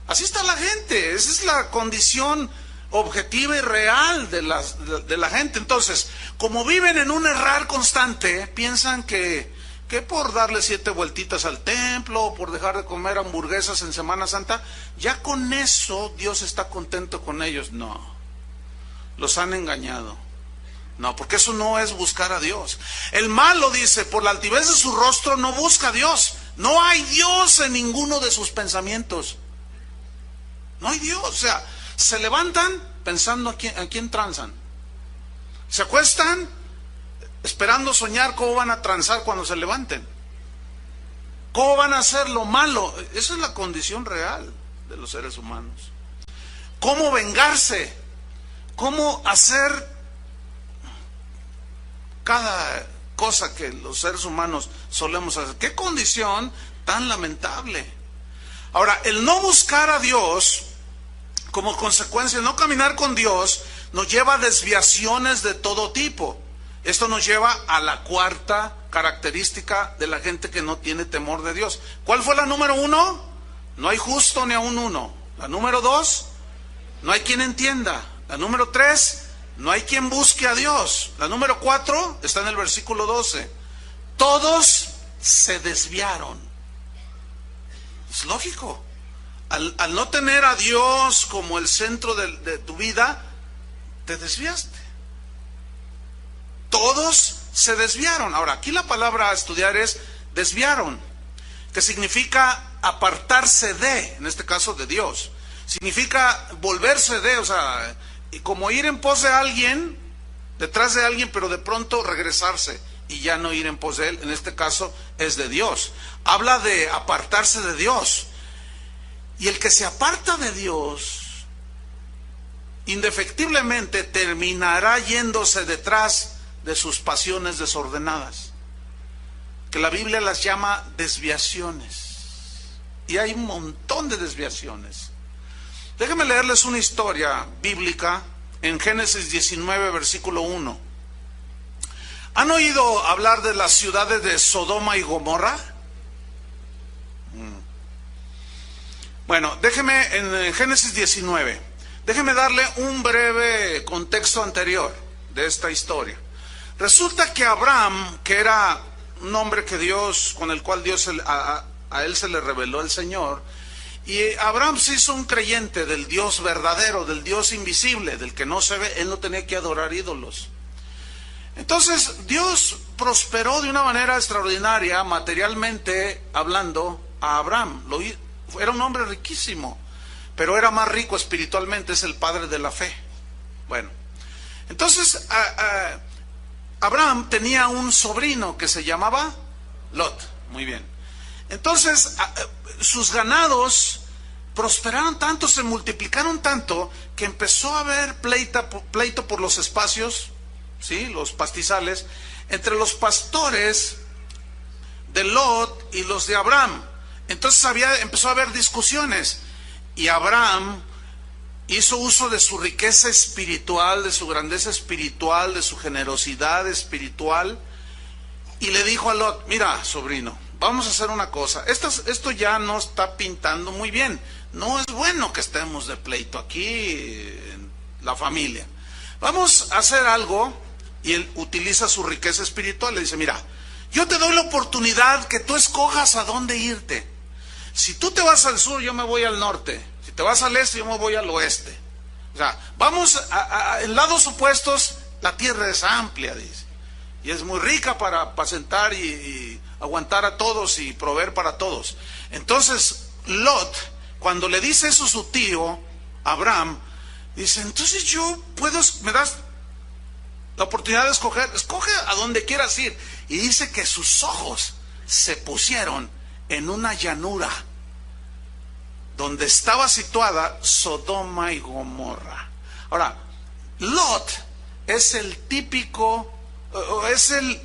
Así está la gente, esa es la condición objetiva y real de la gente. Entonces, como viven en un errar constante, piensan que por darle 7 vueltitas al templo, o por dejar de comer hamburguesas en Semana Santa, ya con eso Dios está contento con ellos. No, los han engañado. No, porque eso no es buscar a Dios. El malo, dice, por la altivez de su rostro no busca a Dios. No hay Dios en ninguno de sus pensamientos. No hay Dios, o sea, se levantan pensando a quién transan. Se acuestan esperando soñar cómo van a transar cuando se levanten. ¿Cómo van a hacer lo malo? Esa es la condición real de los seres humanos. ¿Cómo vengarse? ¿Cómo hacer cada cosa que los seres humanos solemos hacer? ¿Qué condición tan lamentable? Ahora, el no buscar a Dios, como consecuencia, el no caminar con Dios, nos lleva a desviaciones de todo tipo. Esto nos lleva a la 4ª característica de la gente que no tiene temor de Dios. ¿Cuál fue la número 1? No hay justo ni aun uno. La número 2, no hay quien entienda. La número 3, no hay quien busque a Dios. La número 4 está en el versículo 12. Todos se desviaron. Es lógico. Al no tener a Dios como el centro de tu vida, te desviaste. Todos se desviaron. Ahora, aquí la palabra a estudiar es desviaron, que significa apartarse de, en este caso de Dios. Significa volverse de, o sea, como ir en pos de alguien, detrás de alguien, pero de pronto regresarse y ya no ir en pos de él. En este caso es de Dios. Habla de apartarse de Dios. Y el que se aparta de Dios, indefectiblemente terminará yéndose detrás de sus pasiones desordenadas, que la Biblia las llama desviaciones. Y hay un montón de desviaciones. Déjenme leerles una historia bíblica en Génesis 19, versículo 1. ¿Han oído hablar de las ciudades de Sodoma y Gomorra? Bueno, déjeme, en Génesis 19, déjeme darle un breve contexto anterior de esta historia. Resulta que Abraham, que era un hombre que Dios, con el cual Dios a él se le reveló el Señor, y Abraham se hizo un creyente del Dios verdadero, del Dios invisible, del que no se ve. Él no tenía que adorar ídolos. Entonces Dios prosperó de una manera extraordinaria, materialmente hablando, a Abraham. Era un hombre riquísimo, pero era más rico espiritualmente, es el padre de la fe. Bueno, entonces Abraham tenía un sobrino que se llamaba Lot. Muy bien. Entonces sus ganados prosperaron tanto, se multiplicaron tanto, que empezó a haber pleito por los espacios, ¿sí? Los pastizales, entre los pastores de Lot y los de Abraham. Entonces empezó a haber discusiones, y Abraham hizo uso de su riqueza espiritual, de su grandeza espiritual, de su generosidad espiritual, y le dijo a Lot: mira, sobrino, vamos a hacer una cosa, esto ya no está pintando muy bien, no es bueno que estemos de pleito aquí en la familia, vamos a hacer algo. Y él utiliza su riqueza espiritual, le dice: mira, yo te doy la oportunidad que tú escojas a dónde irte. Si tú te vas al sur, yo me voy al norte. Si te vas al este, yo me voy al oeste. O sea, vamos en lados opuestos, la tierra es amplia, dice. y es muy rica para apacentar y aguantar a todos y proveer para todos. Entonces Lot, cuando le dice eso a su tío Abraham, dice, entonces me das la oportunidad de escoger, escoge a donde quieras ir. Y dice que sus ojos se pusieron en una llanura donde estaba situada Sodoma y Gomorra. Ahora, Lot es el típico, es el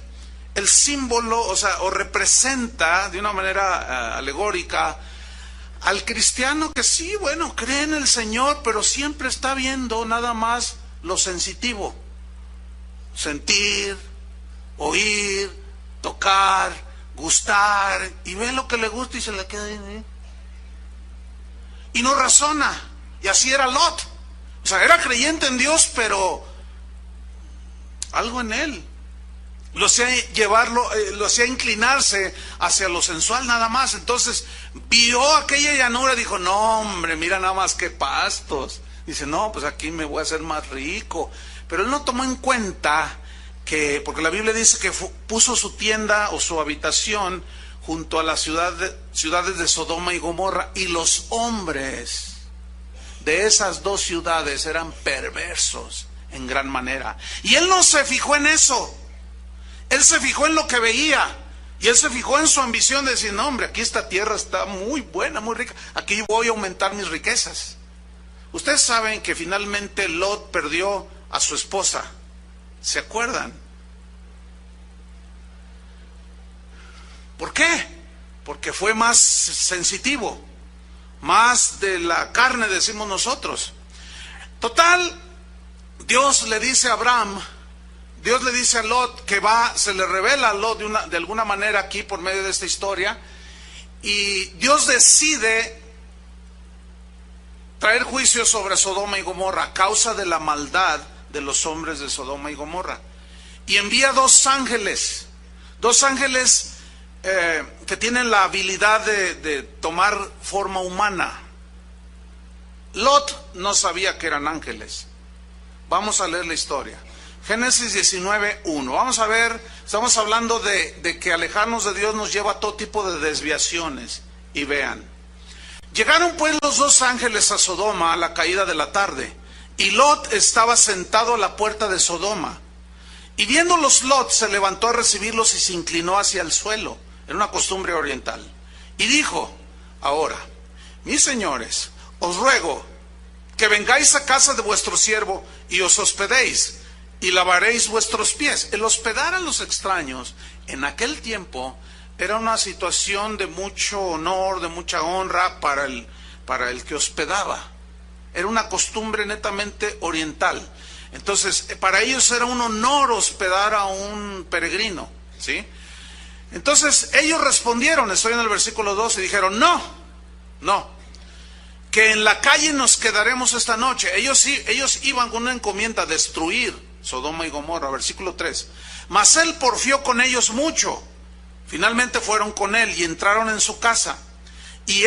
símbolo, o representa de una manera alegórica al cristiano que sí, bueno, cree en el Señor, pero siempre está viendo nada más lo sensitivo. Sentir, oír, tocar, gustar, y ve lo que le gusta y se le queda ahí. Y no razona. Y así era Lot. O sea, era creyente en Dios, pero algo en él lo hacía inclinarse hacia lo sensual nada más. Entonces vio aquella llanura y dijo, no hombre, mira nada más que pastos. Dice, no, pues aquí me voy a hacer más rico. Pero él no tomó en cuenta que, porque la Biblia dice que puso su tienda o su habitación junto a las ciudades de Sodoma y Gomorra, y los hombres de esas dos ciudades eran perversos en gran manera. Y él no se fijó en eso. Él se fijó en lo que veía. Y él se fijó en su ambición de decir, no hombre, aquí esta tierra está muy buena, muy rica. Aquí voy a aumentar mis riquezas. Ustedes saben que finalmente Lot perdió a su esposa. ¿Se acuerdan? ¿Por qué? Porque fue más sensitivo. Más de la carne, decimos nosotros. Total, Dios le dice a Abraham, Dios le dice a Lot que se le revela a Lot de alguna manera aquí por medio de esta historia, y Dios decide traer juicio sobre Sodoma y Gomorra a causa de la maldad de los hombres de Sodoma y Gomorra, y envía dos ángeles que tienen la habilidad de tomar forma humana. Lot no sabía que eran ángeles. Vamos a leer la historia. Génesis 19:1. Vamos a ver, estamos hablando de que alejarnos de Dios nos lleva a todo tipo de desviaciones. Y vean, llegaron pues los dos ángeles a Sodoma a la caída de la tarde, y Lot estaba sentado a la puerta de Sodoma. Y viéndolos Lot se levantó a recibirlos y se inclinó hacia el suelo. Era una costumbre oriental. Y dijo, ahora, mis señores, os ruego que vengáis a casa de vuestro siervo y os hospedéis y lavaréis vuestros pies. El hospedar a los extraños en aquel tiempo era una situación de mucho honor, de mucha honra para el que hospedaba. Era una costumbre netamente oriental. Entonces, para ellos era un honor hospedar a un peregrino, ¿sí? Entonces, ellos respondieron, estoy en el versículo 2, y dijeron, no, que en la calle nos quedaremos esta noche. Ellos iban con una encomienda a destruir Sodoma y Gomorra, versículo 3. Mas él porfió con ellos mucho. Finalmente fueron con él y entraron en su casa. Y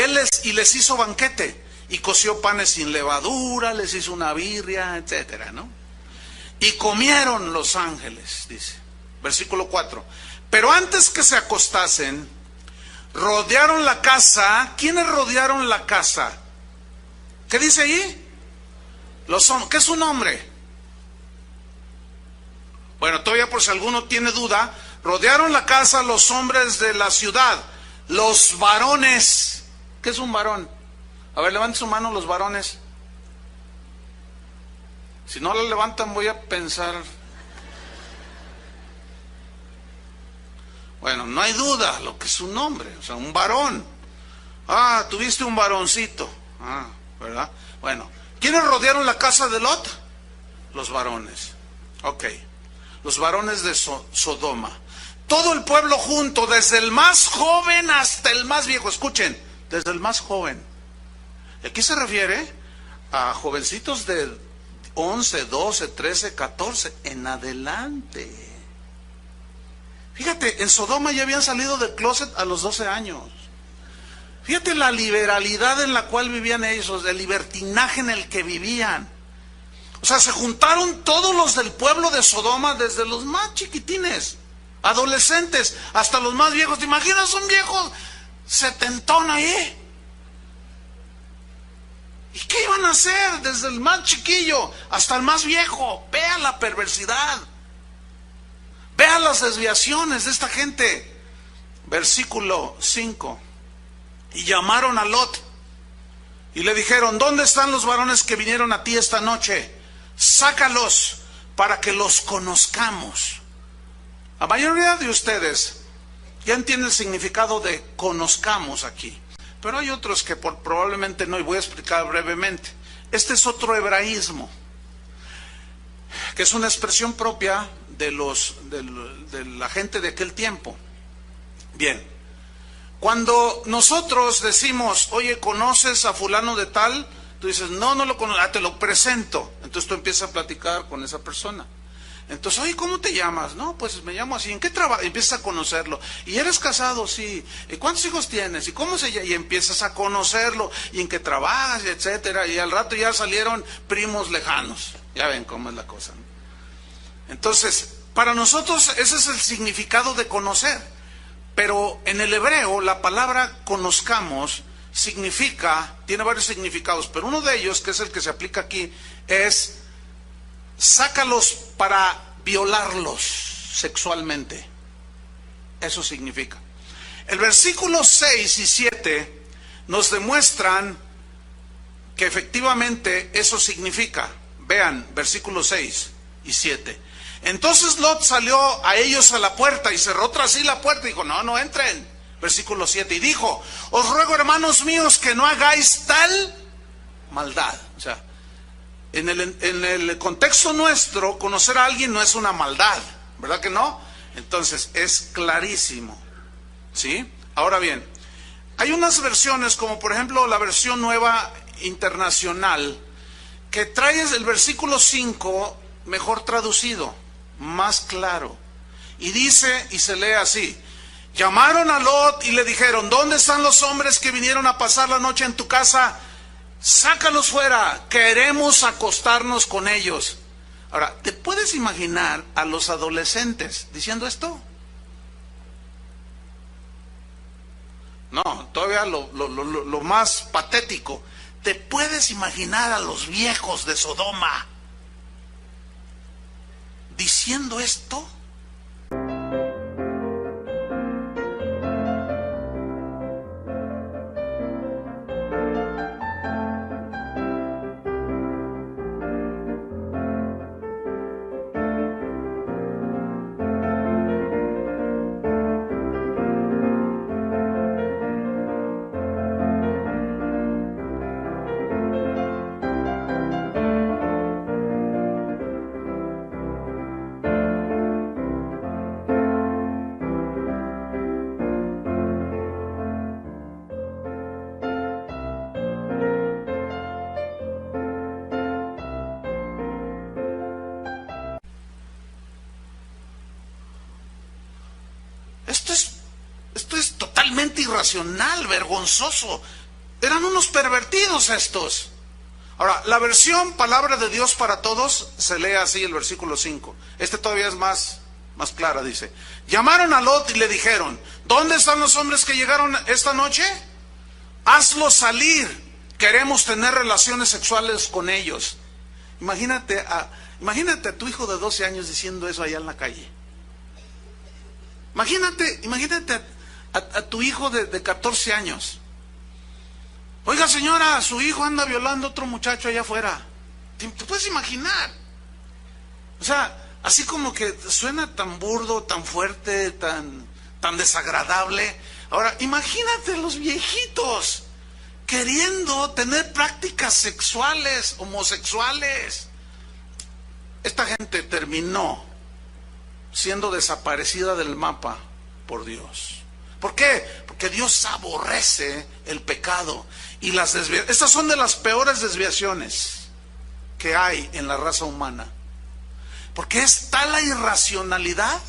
les hizo banquete, y coció panes sin levadura, les hizo una birria, etcétera, ¿no? Y comieron los ángeles, dice, versículo 4. Pero antes que se acostasen, rodearon la casa. ¿Quiénes rodearon la casa? ¿Qué dice ahí? ¿Qué es su nombre? Bueno, todavía por si alguno tiene duda, rodearon la casa los hombres de la ciudad, los varones. ¿Qué es un varón? A ver, levanten su mano los varones. Si no la levantan voy a pensar. Bueno, no hay duda lo que es su nombre, o sea, un varón. Ah, tuviste un varoncito. Ah, ¿verdad? Bueno, ¿quiénes rodearon la casa de Lot? Los varones. Ok, los varones de Sodoma. Todo el pueblo junto, desde el más joven hasta el más viejo. Escuchen, desde el más joven. Aquí se refiere a jovencitos de 11, 12, 13, 14 en adelante. Fíjate, en Sodoma ya habían salido del closet a los 12 años. Fíjate la liberalidad en la cual vivían ellos, el libertinaje en el que vivían. O sea, se juntaron todos los del pueblo de Sodoma, desde los más chiquitines Adolescentes, hasta los más viejos. ¿Te imaginas un viejo setentón ahí? ¿Y qué iban a hacer? Desde el más chiquillo hasta el más viejo. Vea la perversidad. Vea las desviaciones de esta gente. Versículo 5. Y llamaron a Lot y le dijeron: ¿dónde están los varones que vinieron a ti esta noche? Sácalos para que los conozcamos. La mayoría de ustedes ya entiende el significado de conozcamos aquí, pero hay otros que probablemente no, y voy a explicar brevemente. Este es otro hebraísmo, que es una expresión propia de la gente de aquel tiempo. Bien, cuando nosotros decimos: oye, ¿conoces a fulano de tal? Tú dices: no, no lo conozco, te lo presento. Entonces tú empiezas a platicar con esa persona. Entonces: oye, ¿cómo te llamas? No, pues me llamo así. ¿En qué trabajas? Empiezas a conocerlo. ¿Y eres casado? Sí. ¿Y cuántos hijos tienes? ¿Y cómo se llama? Y empiezas a conocerlo. ¿Y en qué trabajas? Etcétera. Y al rato ya salieron primos lejanos. Ya ven cómo es la cosa, ¿no? Entonces, para nosotros ese es el significado de conocer. Pero en el hebreo la palabra conozcamos significa, tiene varios significados, pero uno de ellos, que es el que se aplica aquí, es: sácalos para violarlos sexualmente. Eso significa. El versículo 6 y 7 nos demuestran que efectivamente eso significa. Vean, versículos 6 y 7. Entonces Lot salió a ellos a la puerta y cerró tras sí la puerta y dijo: no, no entren. Versículo 7. Y dijo: os ruego, hermanos míos, que no hagáis tal maldad. O sea, en el contexto nuestro, conocer a alguien no es una maldad, ¿verdad que no? Entonces es clarísimo, ¿sí? Ahora bien, hay unas versiones, como por ejemplo la versión Nueva Internacional, que trae el versículo 5 mejor traducido, más claro, y dice, y se lee así: llamaron a Lot y le dijeron: ¿dónde están los hombres que vinieron a pasar la noche en tu casa? Sácalos fuera, queremos acostarnos con ellos. Ahora, ¿te puedes imaginar a los adolescentes diciendo esto? No, todavía lo más patético. ¿Te puedes imaginar a los viejos de Sodoma diciendo esto? Esto es totalmente irracional, vergonzoso. Eran unos pervertidos estos. Ahora, la versión Palabra de Dios para Todos se lee así, el versículo 5. Este todavía es más clara, dice: llamaron a Lot y le dijeron: ¿dónde están los hombres que llegaron esta noche? Hazlos salir, queremos tener relaciones sexuales con ellos. Imagínate a tu hijo de 12 años diciendo eso allá en la calle. Imagínate a tu hijo de 14 años. Oiga, señora, su hijo anda violando a otro muchacho allá afuera. ¿Te puedes imaginar? O sea, así como que suena tan burdo, tan fuerte, tan desagradable. Ahora, imagínate los viejitos queriendo tener prácticas sexuales, homosexuales. Esta gente terminó siendo desaparecida del mapa por Dios. ¿Por qué? Porque Dios aborrece el pecado y las desviaciones. Estas son de las peores desviaciones que hay en la raza humana. Porque es tal la irracionalidad.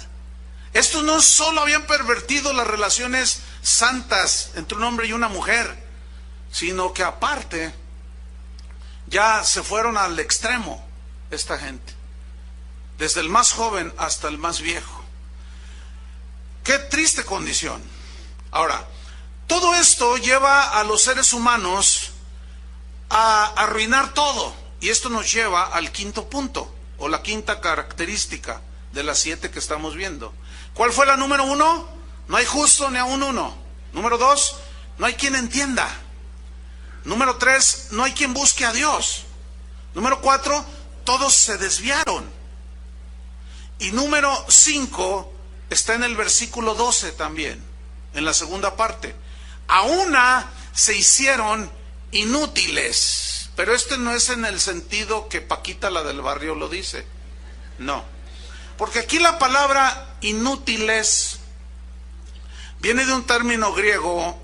Estos no solo habían pervertido las relaciones santas entre un hombre y una mujer, sino que aparte ya se fueron al extremo esta gente, desde el más joven hasta el más viejo. Qué triste condición. Ahora, todo esto lleva a los seres humanos a arruinar todo. Y esto nos lleva al quinto punto, o la quinta característica de las 7 que estamos viendo. ¿Cuál fue la número 1? No hay justo ni aun uno. Número 2, no hay quien entienda. Número 3, no hay quien busque a Dios. Número 4, todos se desviaron. Y número 5 está en el versículo 12 también, en la segunda parte. A una se hicieron inútiles. Pero este no es en el sentido que Paquita, la del barrio, lo dice. No. Porque aquí la palabra inútiles viene de un término griego,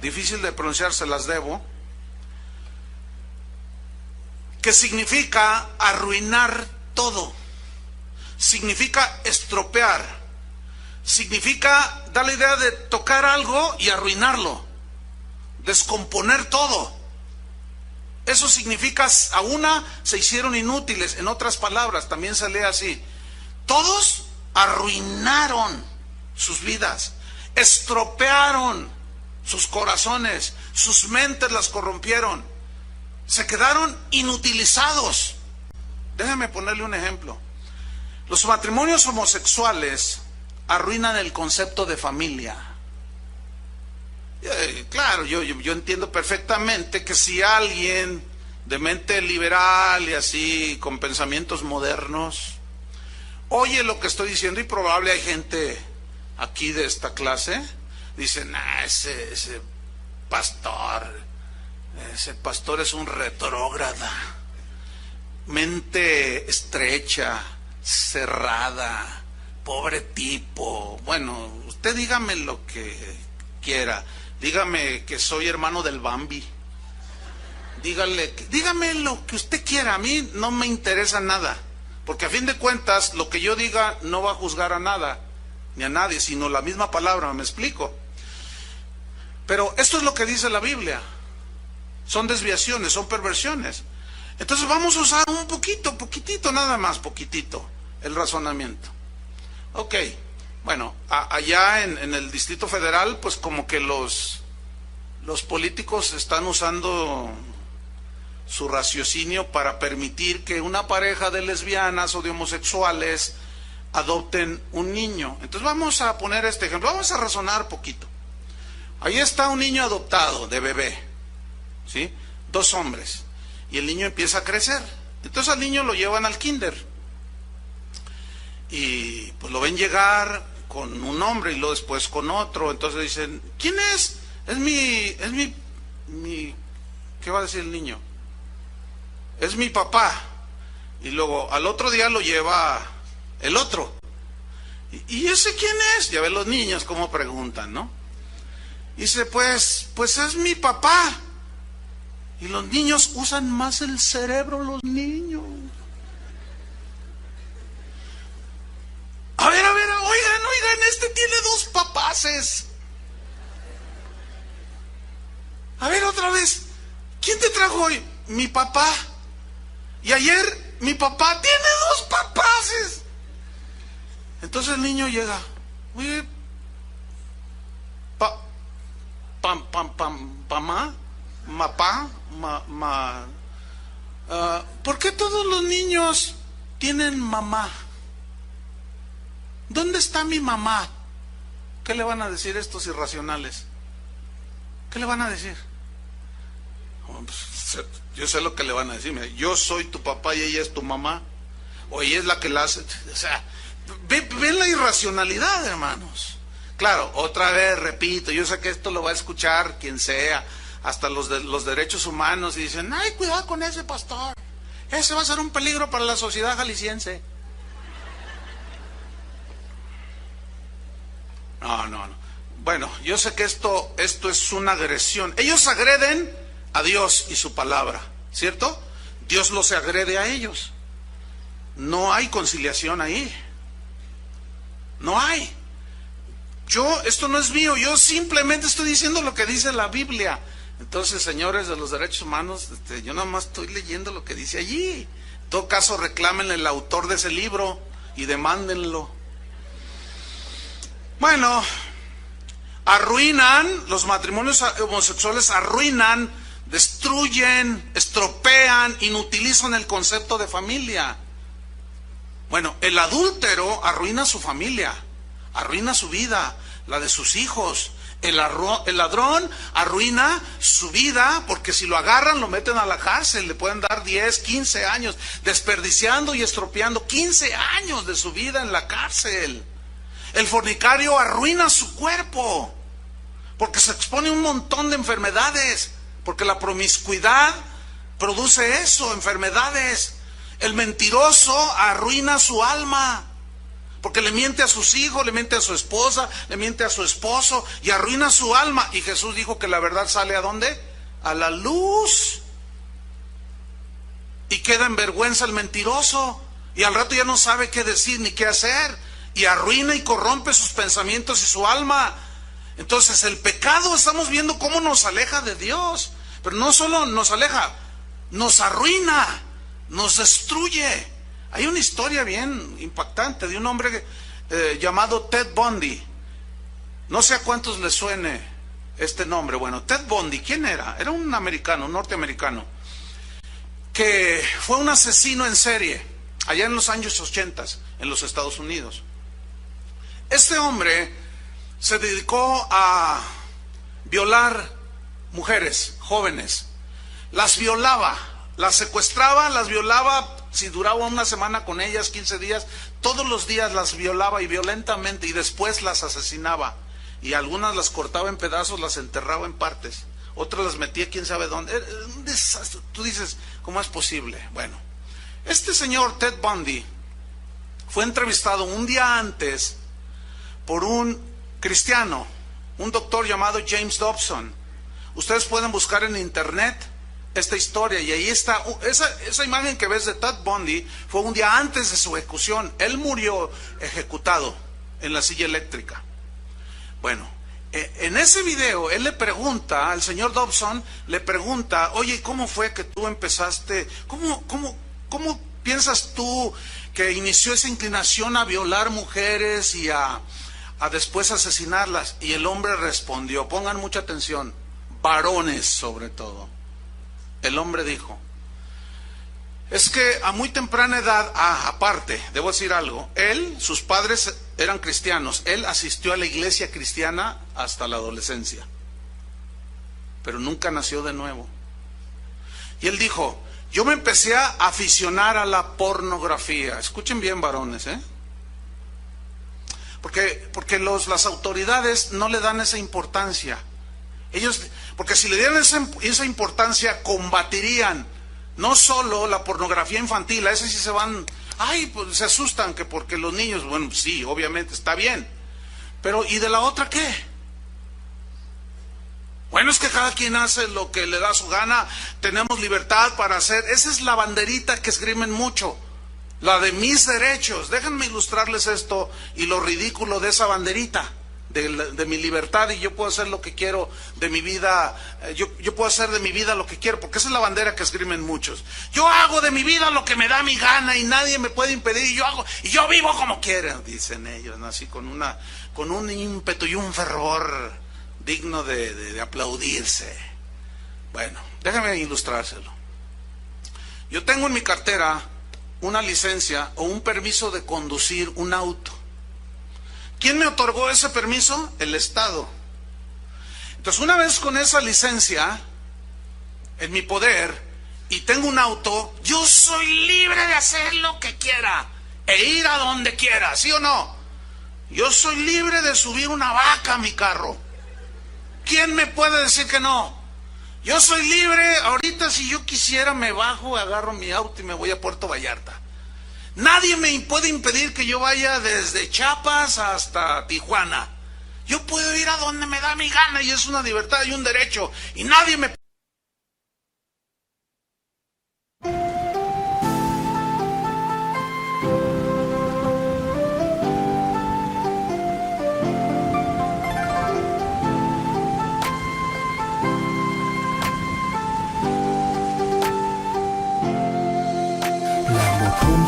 difícil de pronunciar, se las debo, que significa arruinar todo. Significa estropear. Significa dar la idea de tocar algo y arruinarlo. Descomponer todo. Eso significa, a una se hicieron inútiles. En otras palabras, también se lee así. Todos arruinaron sus vidas, estropearon sus corazones, sus mentes las corrompieron, se quedaron inutilizados. Déjame ponerle un ejemplo. Los matrimonios homosexuales arruinan el concepto de familia. Claro, yo entiendo perfectamente que si alguien de mente liberal y así, con pensamientos modernos, oye lo que estoy diciendo, y probable hay gente aquí de esta clase, dicen, ese pastor es un retrógrada, mente estrecha, cerrada, pobre tipo. Bueno, usted dígame lo que quiera. Dígame que soy hermano del Bambi. Dígame lo que usted quiera. A mí no me interesa nada. Porque a fin de cuentas, lo que yo diga no va a juzgar a nada, ni a nadie, sino la misma palabra, ¿me explico? Pero esto es lo que dice la Biblia. Son desviaciones, son perversiones. Entonces vamos a usar un poquitito nada más, poquitito, el razonamiento. Ok. Bueno, allá en el Distrito Federal, pues como que los políticos están usando su raciocinio para permitir que una pareja de lesbianas o de homosexuales adopten un niño. Entonces vamos a poner este ejemplo, vamos a razonar poquito. Ahí está un niño adoptado de bebé, ¿sí? 2 hombres, y el niño empieza a crecer. Entonces al niño lo llevan al kinder, y pues lo ven llegar con un hombre y luego después con otro. Entonces dicen, ¿quién es? Es mi, ¿qué va a decir el niño? Es mi papá. Y luego al otro día lo lleva el otro. ¿Y ese quién es? Ya ven los niños cómo preguntan, ¿no? Y dice, pues es mi papá. Y los niños usan más el cerebro, los niños. A ver, oigan, este tiene 2 papaces. A ver, otra vez, ¿quién te trajo hoy? Mi papá. Y ayer, mi papá tiene 2 papaces. Entonces el niño llega, oye, ¿por qué todos los niños tienen mamá? ¿Dónde está mi mamá? ¿Qué le van a decir estos irracionales? ¿Qué le van a decir? Yo sé lo que le van a decir. Mira, yo soy tu papá y ella es tu mamá. O ella es la que la hace. O sea, ven la irracionalidad, hermanos. Claro, otra vez, repito, yo sé que esto lo va a escuchar quien sea, hasta los de los derechos humanos, y dicen, ay, cuidado con ese pastor. Ese va a ser un peligro para la sociedad jalisciense. No. Bueno, yo sé que esto es una agresión. Ellos agreden a Dios y su palabra, ¿cierto? Dios los agrede a ellos. No hay conciliación ahí. No hay. Esto no es mío, yo simplemente estoy diciendo lo que dice la Biblia. Entonces, señores de los derechos humanos, yo nada más estoy leyendo lo que dice allí. En todo caso, reclámenle al autor de ese libro y demándenlo. Bueno, arruinan, los matrimonios homosexuales arruinan, destruyen, estropean, inutilizan el concepto de familia. Bueno, el adúltero arruina su familia, arruina su vida, la de sus hijos. El ladrón arruina su vida porque si lo agarran lo meten a la cárcel, le pueden dar 10, 15 años, desperdiciando y estropeando 15 años de su vida en la cárcel. El fornicario arruina su cuerpo porque se expone a un montón de enfermedades, porque la promiscuidad produce eso, enfermedades. El mentiroso arruina su alma porque le miente a sus hijos, le miente a su esposa, le miente a su esposo y arruina su alma. Y Jesús dijo que la verdad sale ¿a dónde? A la luz. Y queda en vergüenza el mentiroso y al rato ya no sabe qué decir ni qué hacer, y arruina y corrompe sus pensamientos y su alma. Entonces el pecado, estamos viendo cómo nos aleja de Dios, pero no solo nos aleja, nos arruina, nos destruye. Hay una historia bien impactante de un hombre llamado Ted Bundy. No sé a cuántos les suene este nombre. Bueno, Ted Bundy, ¿quién era? Era un americano, un norteamericano, que fue un asesino en serie allá en los años 80 en los Estados Unidos. Este hombre se dedicó a violar mujeres jóvenes, las violaba, las secuestraba, las violaba. Si duraba una semana con ellas, 15 días, todos los días las violaba y violentamente, y después las asesinaba. Y algunas las cortaba en pedazos, las enterraba en partes. Otras las metía quién sabe dónde. Un desastre. Tú dices, ¿cómo es posible? Bueno, este señor Ted Bundy fue entrevistado un día antes por un cristiano, un doctor llamado James Dobson. Ustedes pueden buscar en internet esta historia y ahí está. Esa imagen que ves de Ted Bundy fue un día antes de su ejecución. Él murió ejecutado en la silla eléctrica. Bueno, en ese video él le pregunta al señor Dobson, le pregunta: oye, ¿cómo fue que tú empezaste? ¿Cómo piensas tú que inició esa inclinación a violar mujeres y a después asesinarlas? Y el hombre respondió, pongan mucha atención, varones sobre todo. El hombre dijo: es que a muy temprana edad, aparte, debo decir algo, sus padres eran cristianos, él asistió a la iglesia cristiana hasta la adolescencia, pero nunca nació de nuevo. Y él dijo: yo me empecé a aficionar a la pornografía. Escuchen bien, varones, porque las autoridades no le dan esa importancia. Porque si le dieran esa importancia, combatirían no solo la pornografía infantil. A ese sí se van, pues se asustan que porque los niños, bueno, sí, obviamente está bien, pero ¿y de la otra qué? Bueno, es que cada quien hace lo que le da su gana, tenemos libertad para hacer. Esa es la banderita que esgrimen mucho, la de mis derechos. Déjenme ilustrarles esto y lo ridículo de esa banderita. De mi libertad, y yo puedo hacer lo que quiero de mi vida, yo puedo hacer de mi vida lo que quiero, porque esa es la bandera que esgrimen muchos. Yo hago de mi vida lo que me da mi gana y nadie me puede impedir, y yo vivo como quiero, dicen ellos, ¿no? Así con un ímpetu y un fervor digno de aplaudirse. Bueno, déjame ilustrárselo. Yo tengo en mi cartera una licencia o un permiso de conducir un auto. ¿Quién me otorgó ese permiso? El Estado. Entonces, una vez con esa licencia en mi poder y tengo un auto, yo soy libre de hacer lo que quiera e ir a donde quiera, ¿sí o no? Yo soy libre de subir una vaca a mi carro. ¿Quién me puede decir que no? Yo soy libre, ahorita si yo quisiera me bajo, agarro mi auto y me voy a Puerto Vallarta. Nadie me puede impedir que yo vaya desde Chiapas hasta Tijuana. Yo puedo ir a donde me da mi gana y es una libertad y un derecho. Y nadie me...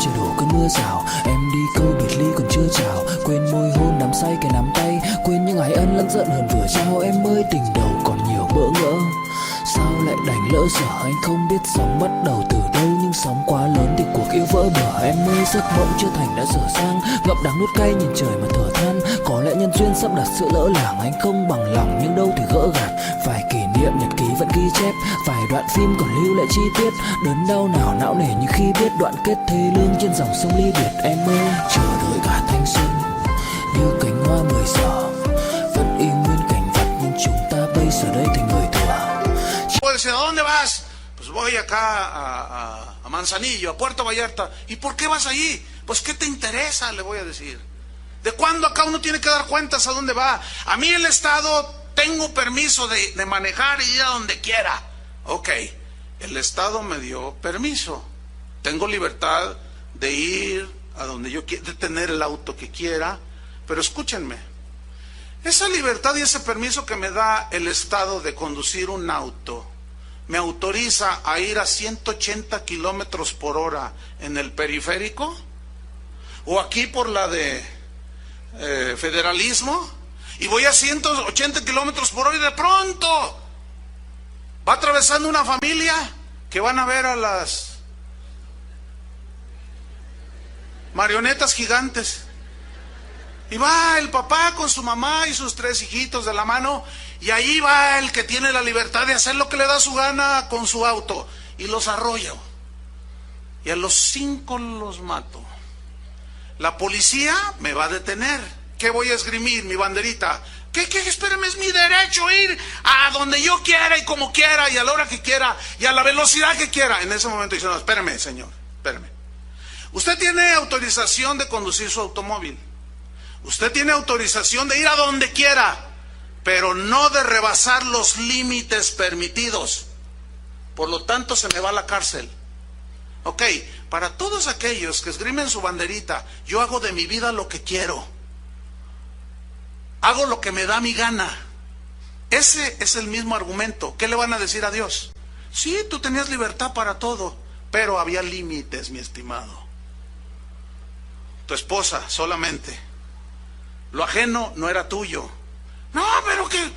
trời đổ cơn mưa rào. Em đi câu biệt ly còn chưa chào, quên môi hôn nắm say cái nắm tay, quên những ái ân lẫn giận hờn vừa trao. Em ơi tình đầu còn nhiều bỡ ngỡ, sao lại đành lỡ dở. Anh không biết sóng bắt đầu từ đâu, nhưng sóng quá lớn thì cuộc yêu vỡ bờ. Em ơi giấc mộng chưa thành đã dở dang, ngậm đắng nuốt cay nhìn trời mà thở than. Có lẽ nhân duyên sắp đặt sự lỡ làng, anh không bằng lòng nhưng đâu thì gỡ gạt. Vài kỷ niệm nhật ký vẫn ghi chép, vài đoạn phim còn lưu lại chi tiết. Đớn đau nào não nề như khi biết đoạn kết thê lương trên dòng sông ly biệt. Em ơi chờ đợi cả thanh xuân như cánh hoa 10 giờ, vẫn y nguyên cảnh vật nhưng chúng ta bây giờ đây thành người thừa. Pues, ¿a dónde vas? Pues voy acá a Manzanillo, a Puerto Vallarta. ¿Y por qué vas allí? Pues ¿qué te interesa? Le voy a decir. ¿De cuándo acá uno tiene que dar cuentas a dónde va? A mí el Estado, tengo permiso de manejar y ir a donde quiera. Ok, el Estado me dio permiso. Tengo libertad de ir a donde yo quiera, de tener el auto que quiera. Pero escúchenme, esa libertad y ese permiso que me da el Estado de conducir un auto me autoriza a ir a 180 kilómetros por hora en el periférico, o aquí por la de Federalismo, y voy a 180 kilómetros por hora y de pronto va atravesando una familia que van a ver a las marionetas gigantes. Y va el papá con su mamá y sus 3 hijitos de la mano, y ahí va el que tiene la libertad de hacer lo que le da su gana con su auto, y los arrolla. Y a los 5 los mato. La policía me va a detener. ¿Qué voy a esgrimir? Mi banderita. ¿Qué? Espérame, es mi derecho ir a donde yo quiera y como quiera y a la hora que quiera y a la velocidad que quiera. En ese momento dice, no, espérame, señor, espérame. Usted tiene autorización de conducir su automóvil. Usted tiene autorización de ir a donde quiera, pero no de rebasar los límites permitidos. Por lo tanto, se me va a la cárcel. Ok, para todos aquellos que esgrimen su banderita, yo hago de mi vida lo que quiero. Hago lo que me da mi gana. Ese es el mismo argumento. ¿Qué le van a decir a Dios? Sí, tú tenías libertad para todo, pero había límites, mi estimado. Tu esposa solamente. Lo ajeno no era tuyo. No, pero que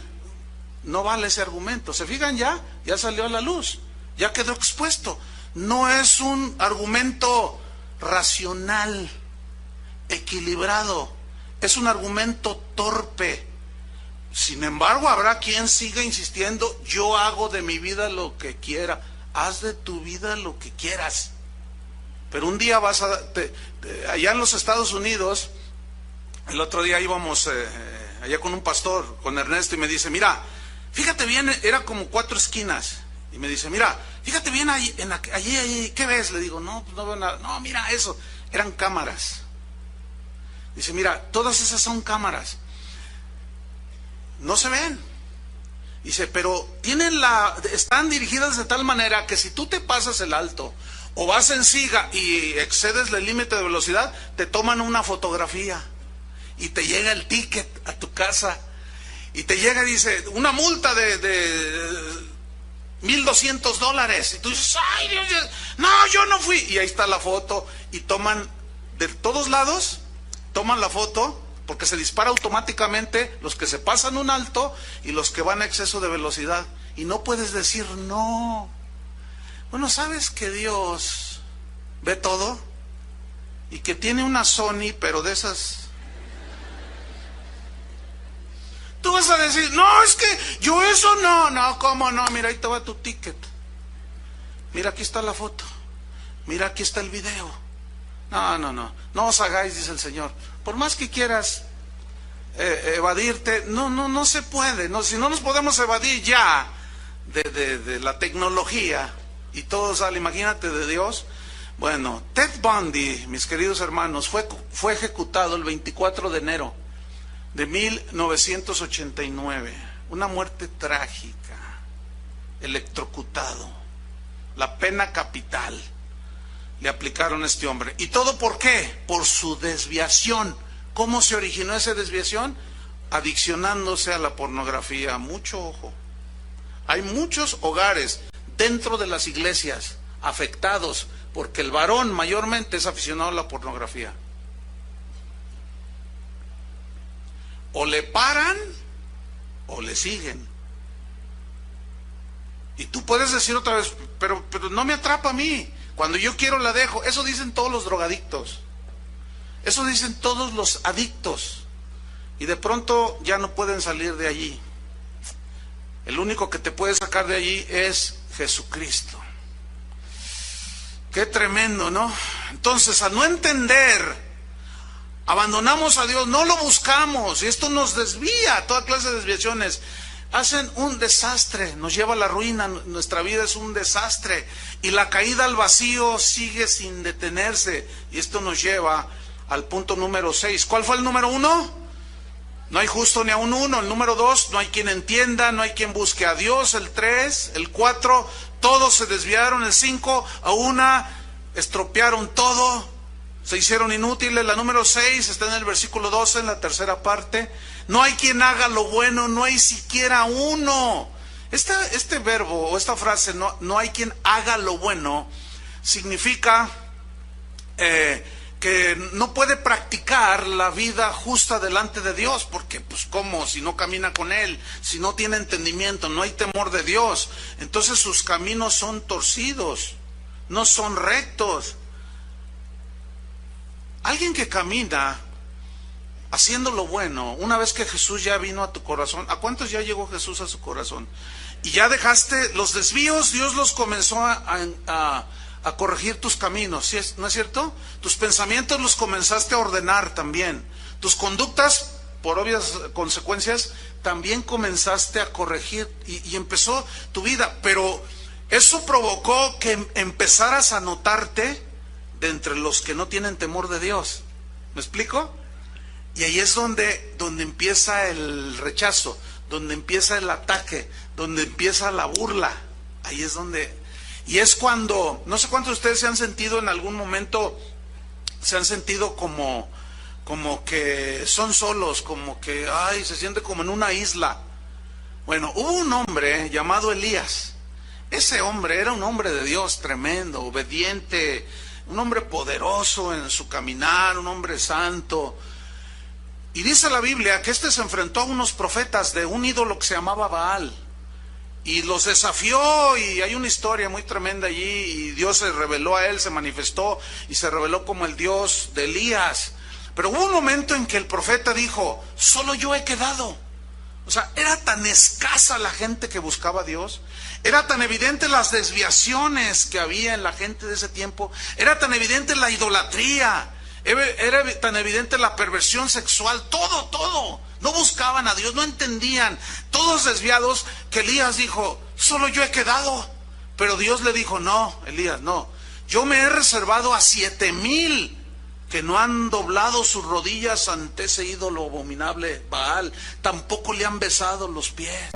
no vale ese argumento. ¿Se fijan ya? Ya salió a la luz. Ya quedó expuesto. No es un argumento racional, equilibrado. Es un argumento torpe. Sin embargo, habrá quien siga insistiendo, yo hago de mi vida lo que quiera. Haz de tu vida lo que quieras. Pero un día vas a... allá en los Estados Unidos, el otro día íbamos allá con un pastor, con Ernesto, y me dice, mira, fíjate bien, era como 4 esquinas. Y me dice, mira, fíjate bien allí, ¿qué ves? Le digo, no, pues no veo nada. No, mira eso, eran cámaras. Dice, mira, todas esas son cámaras. No se ven. Dice, pero están dirigidas de tal manera que si tú te pasas el alto o vas en siga y excedes el límite de velocidad, te toman una fotografía y te llega el ticket a tu casa y te llega, dice, una multa de $1,200 y tú dices, ay Dios, no, yo no fui, y ahí está la foto y toman de todos lados, toman la foto porque se dispara automáticamente los que se pasan un alto y los que van a exceso de velocidad, y no puedes decir no. Bueno, ¿sabes que Dios ve todo? Y que tiene una Sony, pero de esas... Tú vas a decir, no, es que yo eso no, ¿cómo no? Mira, ahí te va tu ticket. Mira, aquí está la foto. Mira, aquí está el video. No os hagáis, dice el Señor. Por más que quieras evadirte, no se puede. No, si no nos podemos evadir ya de la tecnología y todo sale, imagínate de Dios. Bueno, Ted Bundy, mis queridos hermanos, fue ejecutado el 24 de enero de 1989. Una muerte trágica, electrocutado. La pena capital le aplicaron a este hombre. ¿Y todo por qué? Por su desviación. ¿Cómo se originó esa desviación? Adiccionándose a la pornografía. Mucho ojo. Hay muchos hogares dentro de las iglesias afectados porque el varón mayormente es aficionado a la pornografía. O le paran o le siguen. Y tú puedes decir otra vez, pero no me atrapa a mí. Cuando yo quiero la dejo. Eso dicen todos los drogadictos. Eso dicen todos los adictos. Y de pronto ya no pueden salir de allí. El único que te puede sacar de allí es Jesucristo. Qué tremendo, ¿no? Entonces, al no entender, abandonamos a Dios, no lo buscamos, y esto nos desvía, toda clase de desviaciones. Hacen un desastre, nos lleva a la ruina, nuestra vida es un desastre, y la caída al vacío sigue sin detenerse, y esto nos lleva al punto número 6. ¿Cuál fue el número 1? No hay justo ni aun uno. El número 2, no hay quien entienda, no hay quien busque a Dios. El 3, el 4, todos se desviaron. El 5, a una, estropearon todo, se hicieron inútiles. La número 6 está en el versículo 12, en la tercera parte. No hay quien haga lo bueno, no hay siquiera uno. Este verbo o esta frase, no hay quien haga lo bueno, significa que no puede practicar la vida justa delante de Dios, porque pues cómo, si no camina con Él, si no tiene entendimiento, no hay temor de Dios, entonces sus caminos son torcidos, no son rectos. Alguien que camina haciendo lo bueno, una vez que Jesús ya vino a tu corazón, ¿a cuántos ya llegó Jesús a su corazón? Y ya dejaste los desvíos, Dios los comenzó a corregir tus caminos, ¿sí ¿no es cierto? Tus pensamientos los comenzaste a ordenar también. Tus conductas, por obvias consecuencias, también comenzaste a corregir y empezó tu vida. Pero eso provocó que empezaras a notarte de entre los que no tienen temor de Dios. ¿Me explico? Y ahí es donde empieza el rechazo, donde empieza el ataque, donde empieza la burla. Ahí es donde... Y es cuando, no sé cuántos de ustedes se han sentido en algún momento, se han sentido como que son solos, como que, se siente como en una isla. Bueno, hubo un hombre llamado Elías. Ese hombre era un hombre de Dios tremendo, obediente, un hombre poderoso en su caminar, un hombre santo. Y dice la Biblia que se enfrentó a unos profetas de un ídolo que se llamaba Baal. Y los desafió, y hay una historia muy tremenda allí, y Dios se reveló a él, se manifestó, y se reveló como el Dios de Elías. Pero hubo un momento en que el profeta dijo, solo yo he quedado. O sea, era tan escasa la gente que buscaba a Dios, era tan evidente las desviaciones que había en la gente de ese tiempo, era tan evidente la idolatría, era tan evidente la perversión sexual, todo. No buscaban a Dios, no entendían, todos desviados, que Elías dijo, solo yo he quedado. Pero Dios le dijo, no, Elías, no. Yo me he reservado a 7,000 que no han doblado sus rodillas ante ese ídolo abominable Baal, tampoco le han besado los pies.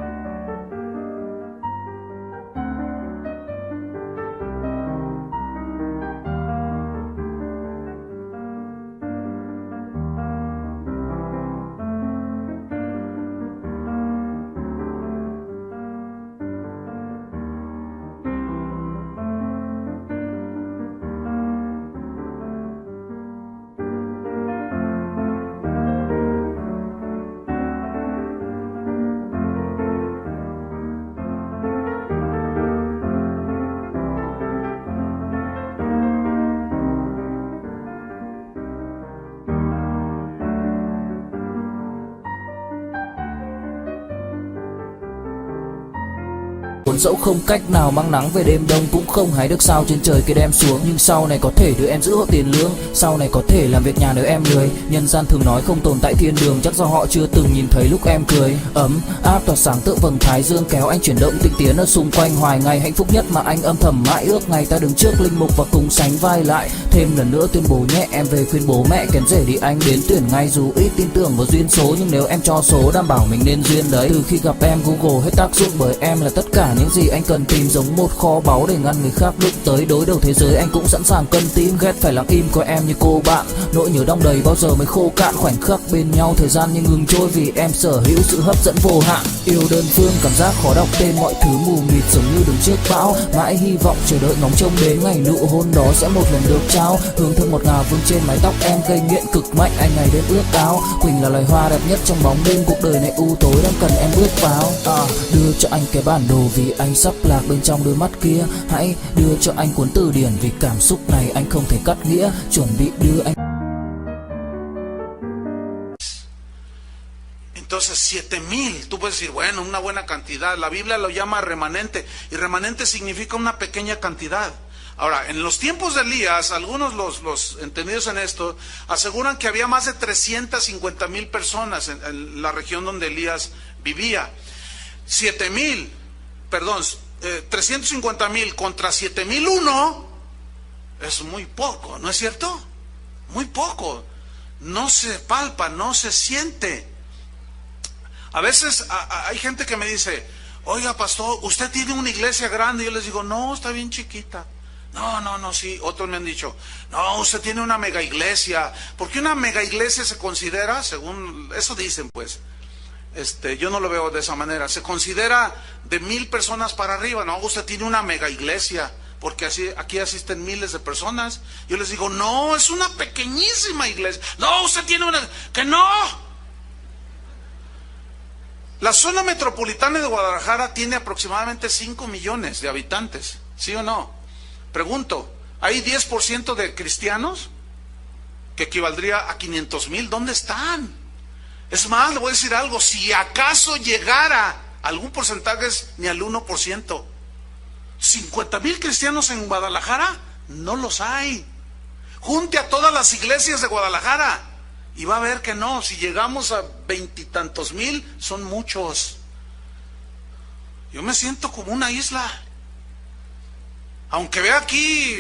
Dẫu không cách nào mang nắng về đêm đông, cũng không hái được sao trên trời kia đem xuống, nhưng sau này có thể đưa em giữ hộ tiền lương, sau này có thể làm việc nhà nếu em lười. Nhân gian thường nói không tồn tại thiên đường, chắc do họ chưa từng nhìn thấy lúc em cười. Ấm áp tỏa sáng tựa vầng thái dương, kéo anh chuyển động tinh tiến ở xung quanh, hoài ngày hạnh phúc nhất mà anh âm thầm mãi ước, ngày ta đứng trước linh mục và cùng sánh vai lại. Thêm lần nữa tuyên bố nhẹ, em về khuyên bố mẹ kén rể đi anh đến tuyển ngay, dù ít tin tưởng vào duyên số, nhưng nếu em cho số đảm bảo mình nên duyên đấy. Từ khi gặp em Google hết tác dụng, bởi em là tất cả những những gì anh cần tìm, giống một kho báu để ngăn người khác bước tới. Đối đầu thế giới anh cũng sẵn sàng cân tím, ghét phải lặng im coi em như cô bạn. Nỗi nhớ đong đầy bao giờ mới khô cạn, khoảnh khắc bên nhau thời gian như ngừng trôi vì em sở hữu sự hấp dẫn vô hạn. Yêu đơn phương cảm giác khó đọc tên, mọi thứ mù mịt giống như đứng trước bão. Mãi hy vọng chờ đợi ngóng trông đến ngày nụ hôn đó sẽ một lần được trao. Hương thơm ngọt ngào vương trên mái tóc em, gây nghiện cực mạnh anh ngày đêm ước ao. Quỳnh là loài hoa đẹp nhất trong bóng đêm, cuộc đời này u tối đang cần em bước vào. Đưa cho anh cái bản đồ vì anh sắp lạc bên trong đôi mắt kia. Hãy đưa cho anh cuốn từ điển vì cảm xúc này anh không thể cắt nghĩa. Chuẩn bị đưa anh. Entonces 7,000, tú puedes decir, bueno, una buena cantidad. La Biblia lo llama remanente, y remanente significa una pequeña cantidad. Ahora, en los tiempos de Elías, algunos los entendidos en esto aseguran que había más de 350,000 personas en la región donde Elías vivía. 350,000 contra 7,001 es muy poco, ¿no es cierto? Muy poco. No se palpa, no se siente. A veces hay gente que me dice, oiga pastor, usted tiene una iglesia grande. Yo les digo, no, está bien chiquita. No, sí. Otros me han dicho, no, usted tiene una mega iglesia. Porque una mega iglesia se considera, según eso dicen pues, yo no lo veo de esa manera, se considera de 1,000 personas para arriba. No, usted tiene una mega iglesia, porque así aquí asisten miles de personas. Yo les digo, no, es una pequeñísima iglesia. No, usted tiene una, que no. La zona metropolitana de Guadalajara tiene aproximadamente 5 millones de habitantes, ¿sí o no? Pregunto, ¿hay 10% de cristianos? Que equivaldría a 500,000. ¿Dónde están? Es más, le voy a decir algo, si acaso llegara algún porcentaje, es ni al 1%. 50,000 cristianos en Guadalajara, no los hay. Junte a todas las iglesias de Guadalajara y va a ver que no, si llegamos a 20 y tantos mil, son muchos. Yo me siento como una isla, aunque vea aquí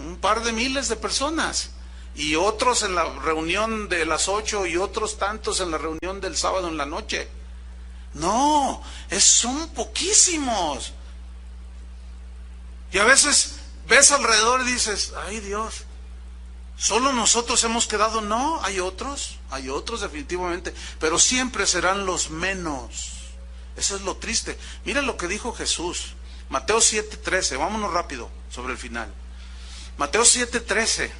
un par de miles de personas, y otros en la reunión de las 8 y otros tantos en la reunión del sábado en la noche. No, son poquísimos. Y a veces ves alrededor y dices, ay Dios, ¿solo nosotros hemos quedado? No, hay otros definitivamente, pero siempre serán los menos. Eso es lo triste. Mira lo que dijo Jesús, Mateo 7:13, vámonos rápido sobre el final. Mateo 7:13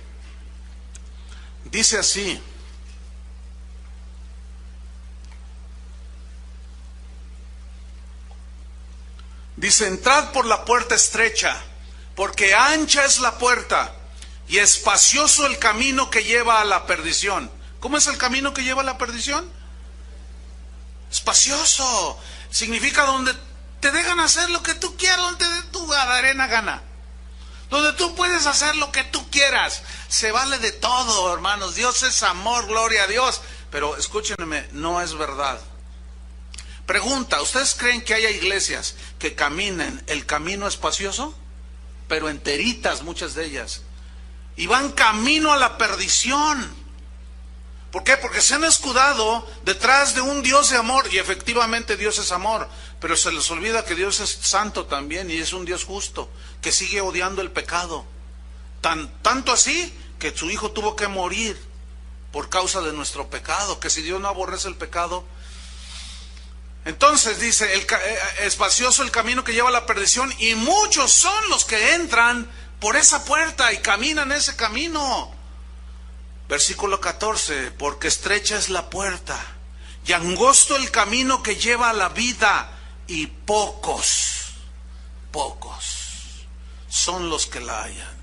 dice así: dice, entrad por la puerta estrecha, porque ancha es la puerta y espacioso el camino que lleva a la perdición. ¿Cómo es el camino que lleva a la perdición? Espacioso. Significa donde te dejan hacer lo que tú quieras, donde tu arena gana. Donde tú puedes hacer lo que tú quieras. Se vale de todo, hermanos. Dios es amor, gloria a Dios. Pero escúchenme, no es verdad. Pregunta, ¿ustedes creen que haya iglesias que caminen el camino espacioso? Pero enteritas muchas de ellas. Y van camino a la perdición. ¿Por qué? Porque se han escudado detrás de un Dios de amor, y efectivamente Dios es amor, pero se les olvida que Dios es santo también, y es un Dios justo, que sigue odiando el pecado. Tanto así que su Hijo tuvo que morir por causa de nuestro pecado, que si Dios no aborrece el pecado. Entonces dice, espacioso el camino que lleva a la perdición, y muchos son los que entran por esa puerta y caminan ese camino. Versículo 14, porque estrecha es la puerta y angosto el camino que lleva a la vida, y pocos son los que la hallan.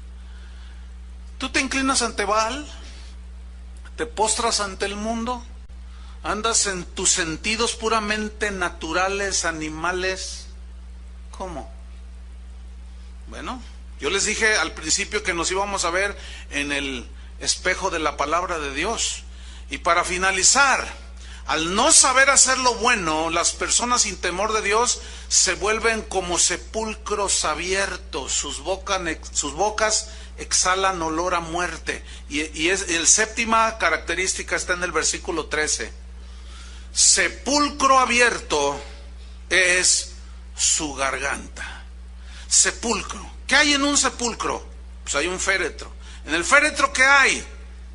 ¿Tú te inclinas ante Baal? ¿Te postras ante el mundo? ¿Andas en tus sentidos puramente naturales, animales? ¿Cómo? Bueno, yo les dije al principio que nos íbamos a ver en el espejo de la palabra de Dios. Y para finalizar, al no saber hacer lo bueno, las personas sin temor de Dios se vuelven como sepulcros abiertos, sus bocas exhalan olor a muerte. Y el séptima característica está en el versículo 13. Sepulcro abierto es su garganta. Sepulcro. ¿Qué hay en un sepulcro? Pues hay un féretro. En el féretro, ¿qué hay?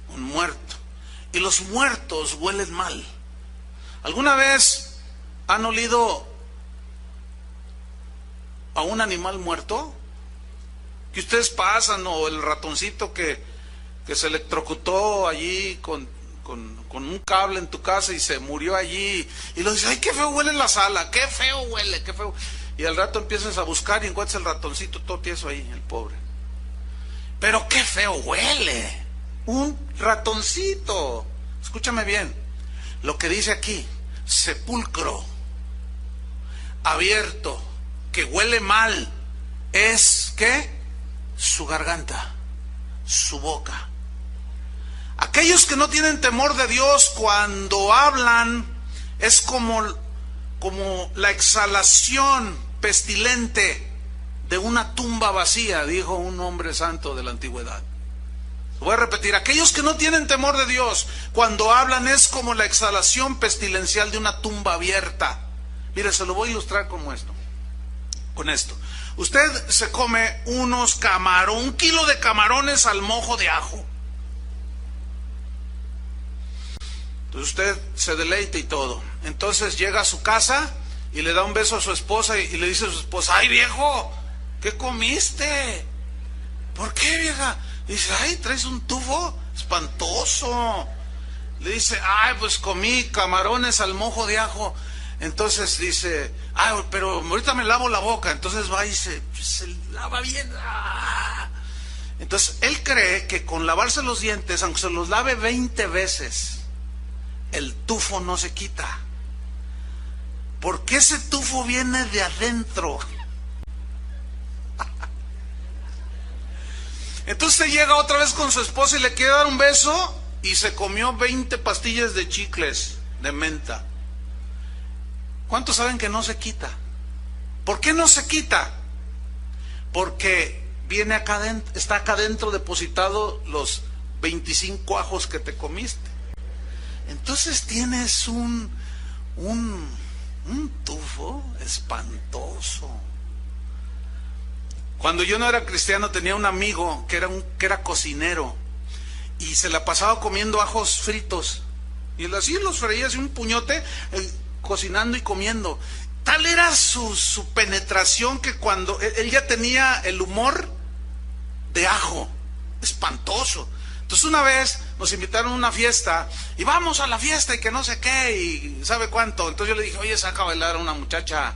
Un muerto. Y los muertos huelen mal. ¿Alguna vez han olido a un animal muerto? Que ustedes pasan, o el ratoncito que se electrocutó allí con un cable en tu casa y se murió allí, y lo dice, ay, qué feo huele la sala, qué feo huele, qué feo. Y al rato empiezas a buscar y encuentras el ratoncito todo tieso ahí, el pobre. Pero qué feo huele, un ratoncito. Escúchame bien, lo que dice aquí, sepulcro abierto, que huele mal, es ¿qué? Su garganta, su boca. Aquellos que no tienen temor de Dios, cuando hablan, es como la exhalación pestilente de una tumba vacía, dijo un hombre santo de la antigüedad. Lo voy a repetir, aquellos que no tienen temor de Dios, cuando hablan es como la exhalación pestilencial de una tumba abierta. Mire, se lo voy a ilustrar con esto. Usted se come un kilo de camarones al mojo de ajo. Entonces usted se deleita y todo. Entonces llega a su casa y le da un beso a su esposa y le dice a su esposa, ay viejo, ¿qué comiste? ¿Por qué, vieja? Dice, ay, traes un tufo espantoso. Le dice, ay, pues comí camarones al mojo de ajo. Entonces dice, ay, pero ahorita me lavo la boca. Entonces va y se lava bien. ¡Ah! Entonces él cree que con lavarse los dientes, aunque se los lave 20 veces, el tufo no se quita. Porque ese tufo viene de adentro. Entonces llega otra vez con su esposa y le quiere dar un beso y se comió 20 pastillas de chicles de menta. ¿Cuántos saben que no se quita? ¿Por qué no se quita? Porque viene acá dentro, está acá dentro depositado los 25 ajos que te comiste. Entonces tienes un tufo espantoso. Cuando yo no era cristiano tenía un amigo que era cocinero y se la pasaba comiendo ajos fritos y él así los freía así un puñote, cocinando y comiendo. Tal era su penetración que cuando él ya tenía el humor de ajo, espantoso. Entonces una vez nos invitaron a una fiesta y vamos a la fiesta y que no sé qué y sabe cuánto. Entonces yo le dije, oye, saca a bailar a una muchacha.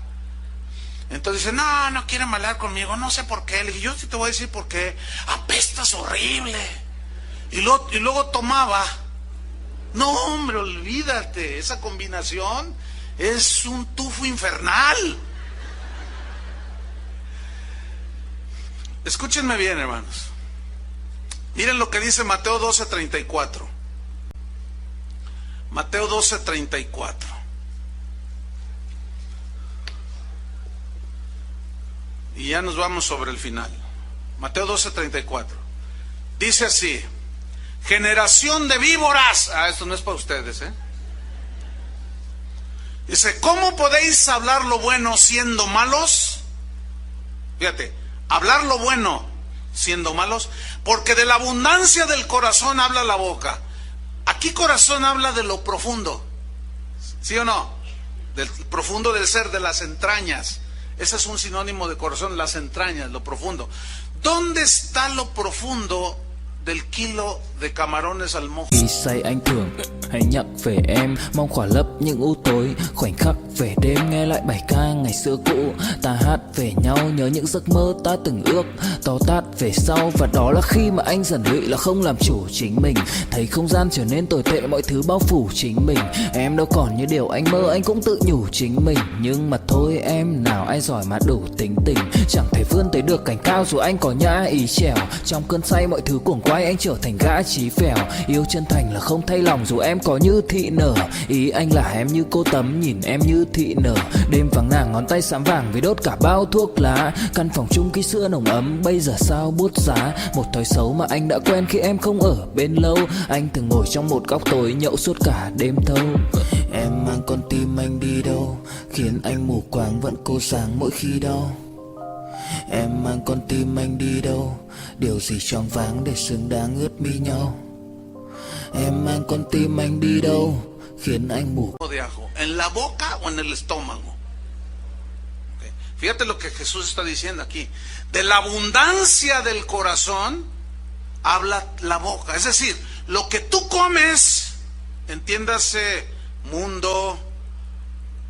Entonces dice, no quieren bailar conmigo, no sé por qué. Le dije, yo sí te voy a decir por qué. Apestas horrible. Y luego tomaba. No, hombre, olvídate, esa combinación es un tufo infernal. Escúchenme bien, hermanos. Miren lo que dice Mateo 12:34. Mateo 12:34. Y ya nos vamos sobre el final. Mateo 12:34. Dice así: generación de víboras. Esto no es para ustedes, Dice, ¿cómo podéis hablar lo bueno siendo malos? Fíjate, hablar lo bueno siendo malos, porque de la abundancia del corazón habla la boca. Aquí corazón habla de lo profundo, ¿sí o no? Del profundo del ser, de las entrañas. Ese es un sinónimo de corazón, las entrañas, lo profundo. ¿Dónde está lo profundo del kilo de camarones al mojo? Khi say anh thường hãy nhắc về em, mong khỏa lấp những u tối, khoảnh khắc về đêm nghe lại bài ca ngày xưa cũ. Ta hát về nhau nhớ những giấc mơ ta từng ước, to tát về sau, và đó là khi mà anh dần lụy là không làm chủ chính mình, thấy không gian trở nên tồi tệ, mọi thứ bao phủ chính mình. Em đâu còn như điều anh mơ, anh cũng tự nhủ chính mình, nhưng mà thôi em, nào ai giỏi mà đủ tính tình, chẳng thể vươn tới được cảnh cao dù anh có nhã ý trèo. Trong cơn say mọi thứ cuồng quay, quái anh trở thành gã chí phèo. Yêu chân thành là không thay lòng dù em có như thị nở. Ý anh là em như cô Tấm nhìn em như thị nở. Đêm vắng nàng ngón tay xám vàng vì đốt cả bao thuốc lá. Căn phòng chung ký sữa nồng ấm bây giờ sao bút giá. Một thói xấu mà anh đã quen khi em không ở bên lâu. Anh thường ngồi trong một góc tối nhậu suốt cả đêm thâu. Em mang con tim anh đi đâu, khiến anh mù quáng vẫn cố sáng mỗi khi đau. Em mang con tim anh đi đâu, điều gì choáng váng để xứng đáng ướt mi nhau. Em mang con tim anh đi đâu, khiến anh mù. De ajo, ¿en la boca o en el estómago? Okay. Fíjate lo que Jesús está diciendo aquí. De la abundancia del corazón habla la boca. Es decir, lo que tú comes, entiéndase, mundo,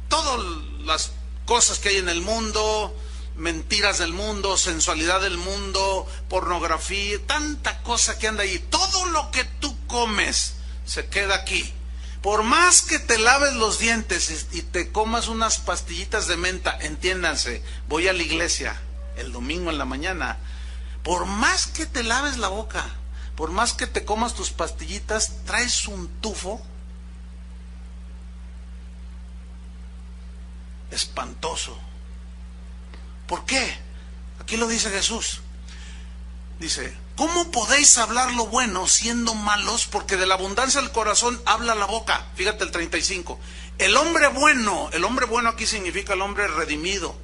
todas las cosas que hay en el mundo, mentiras del mundo, sensualidad del mundo, pornografía, tanta cosa que anda ahí. Todo lo que tú comes se queda aquí. Por más que te laves los dientes y te comas unas pastillitas de menta, entiéndanse, voy a la iglesia el domingo en la mañana, por más que te laves la boca, por más que te comas tus pastillitas, traes un tufo espantoso. ¿Por qué? Aquí lo dice Jesús. Dice, ¿cómo podéis hablar lo bueno siendo malos? Porque de la abundancia del corazón habla la boca. Fíjate el 35. El hombre bueno aquí significa el hombre redimido,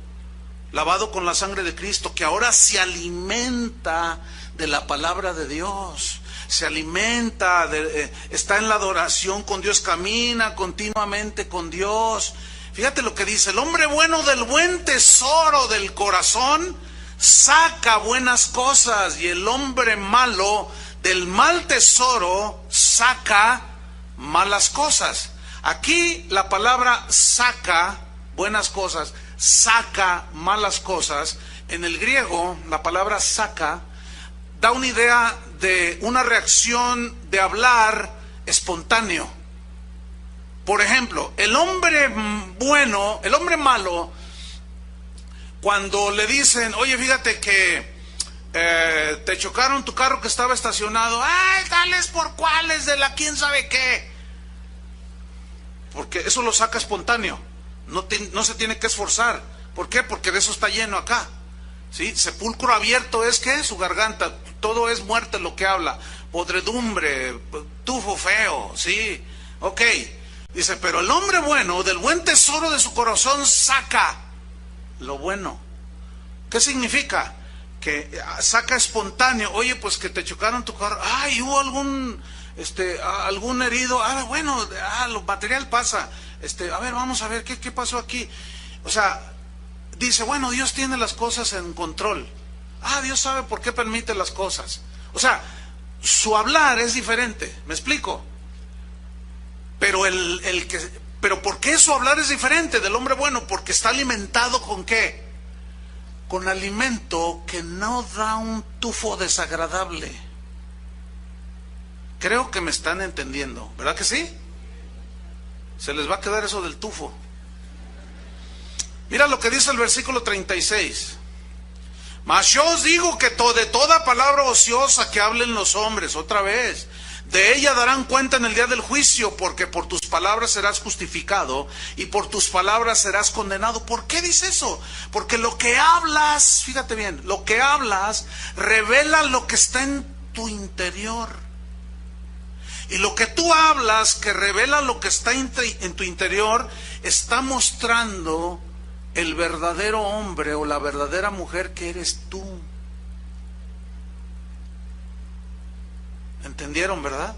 lavado con la sangre de Cristo, que ahora se alimenta de la palabra de Dios. Se alimenta, está en la adoración con Dios, camina continuamente con Dios. Fíjate lo que dice, el hombre bueno del buen tesoro del corazón saca buenas cosas, y el hombre malo del mal tesoro saca malas cosas. Aquí la palabra saca buenas cosas, saca malas cosas. En el griego la palabra saca da una idea de una reacción de hablar espontáneo. Por ejemplo, el hombre bueno, el hombre malo, cuando le dicen, oye, fíjate que te chocaron tu carro que estaba estacionado, ay, tales por cuales de la quién sabe qué, porque eso lo saca espontáneo, no se tiene que esforzar. ¿Por qué? Porque de eso está lleno acá, ¿sí? Sepulcro abierto es que su garganta, todo es muerte lo que habla, podredumbre, tufo feo, ¿sí? Ok. Dice, pero el hombre bueno, del buen tesoro de su corazón saca lo bueno. ¿Qué significa? Que saca espontáneo. Oye, pues que te chocaron tu carro. Ay, hubo algún herido. Bueno, lo material pasa. A ver, vamos a ver, ¿qué pasó aquí? O sea, dice, bueno, Dios tiene las cosas en control. Dios sabe por qué permite las cosas. O sea, su hablar es diferente. ¿Me explico? Pero pero ¿por qué su hablar es diferente del hombre bueno? Porque está alimentado ¿con qué? Con alimento que no da un tufo desagradable. Creo que me están entendiendo, ¿verdad que sí? Se les va a quedar eso del tufo. Mira lo que dice el versículo 36. Mas yo os digo que de toda palabra ociosa que hablen los hombres, otra vez, de ella darán cuenta en el día del juicio, porque por tus palabras serás justificado y por tus palabras serás condenado. ¿Por qué dice eso? Porque lo que hablas, fíjate bien, lo que hablas revela lo que está en tu interior. Y lo que tú hablas, que revela lo que está en tu interior, está mostrando el verdadero hombre o la verdadera mujer que eres tú. ¿Entendieron, verdad?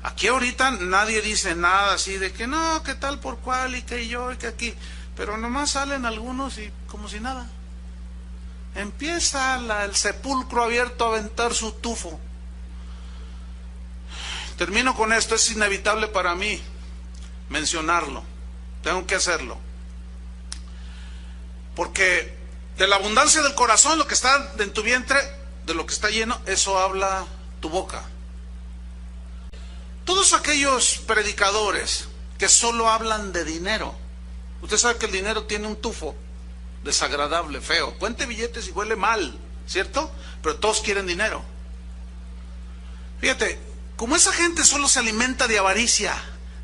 Aquí ahorita nadie dice nada así de que no, que tal por cual y que yo y que aquí, pero nomás salen algunos y como si nada. Empieza el sepulcro abierto a aventar su tufo. Termino con esto, es inevitable para mí mencionarlo, tengo que hacerlo, porque de la abundancia del corazón, lo que está en tu vientre, de lo que está lleno, eso habla tu boca. Todos aquellos predicadores que solo hablan de dinero, usted sabe que el dinero tiene un tufo desagradable, feo. Cuente billetes y huele mal, ¿cierto? Pero todos quieren dinero. Fíjate, como esa gente solo se alimenta de avaricia,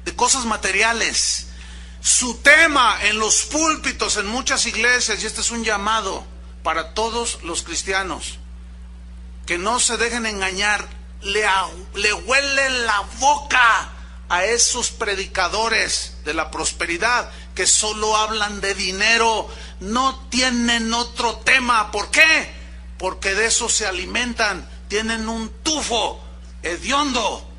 de cosas materiales, su tema en los púlpitos, en muchas iglesias, y este es un llamado para todos los cristianos, que no se dejen engañar, le huele la boca a esos predicadores de la prosperidad que solo hablan de dinero, no tienen otro tema. ¿Por qué? Porque de eso se alimentan, tienen un tufo hediondo.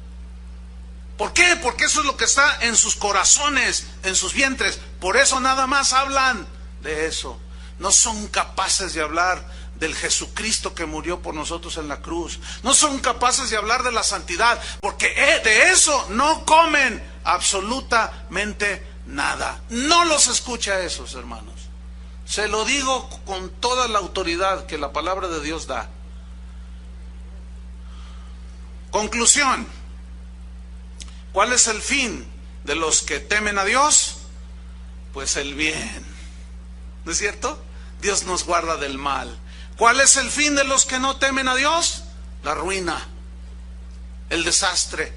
¿Por qué? Porque eso es lo que está en sus corazones, en sus vientres. Por eso nada más hablan de eso. No son capaces de hablar del Jesucristo que murió por nosotros en la cruz. No son capaces de hablar de la santidad, porque de eso no comen absolutamente nada. No los escucha esos, hermanos. Se lo digo con toda la autoridad que la palabra de Dios da. Conclusión. ¿Cuál es el fin de los que temen a Dios? Pues el bien. ¿No es cierto? Dios nos guarda del mal. ¿Cuál es el fin de los que no temen a Dios? La ruina, el desastre,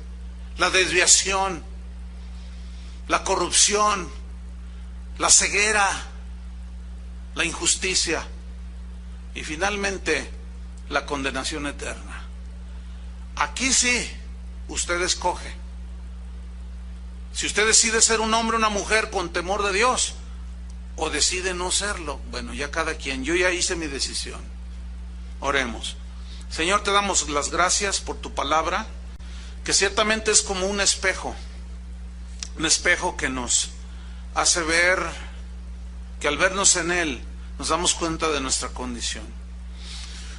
la desviación, la corrupción, la ceguera, la injusticia y finalmente la condenación eterna. Aquí sí, usted escoge. Si usted decide ser un hombre o una mujer con temor de Dios, o decide no serlo, bueno, ya cada quien. Yo ya hice mi decisión. Oremos. Señor, te damos las gracias por tu palabra, que ciertamente es como un espejo que nos hace ver, que al vernos en él nos damos cuenta de nuestra condición.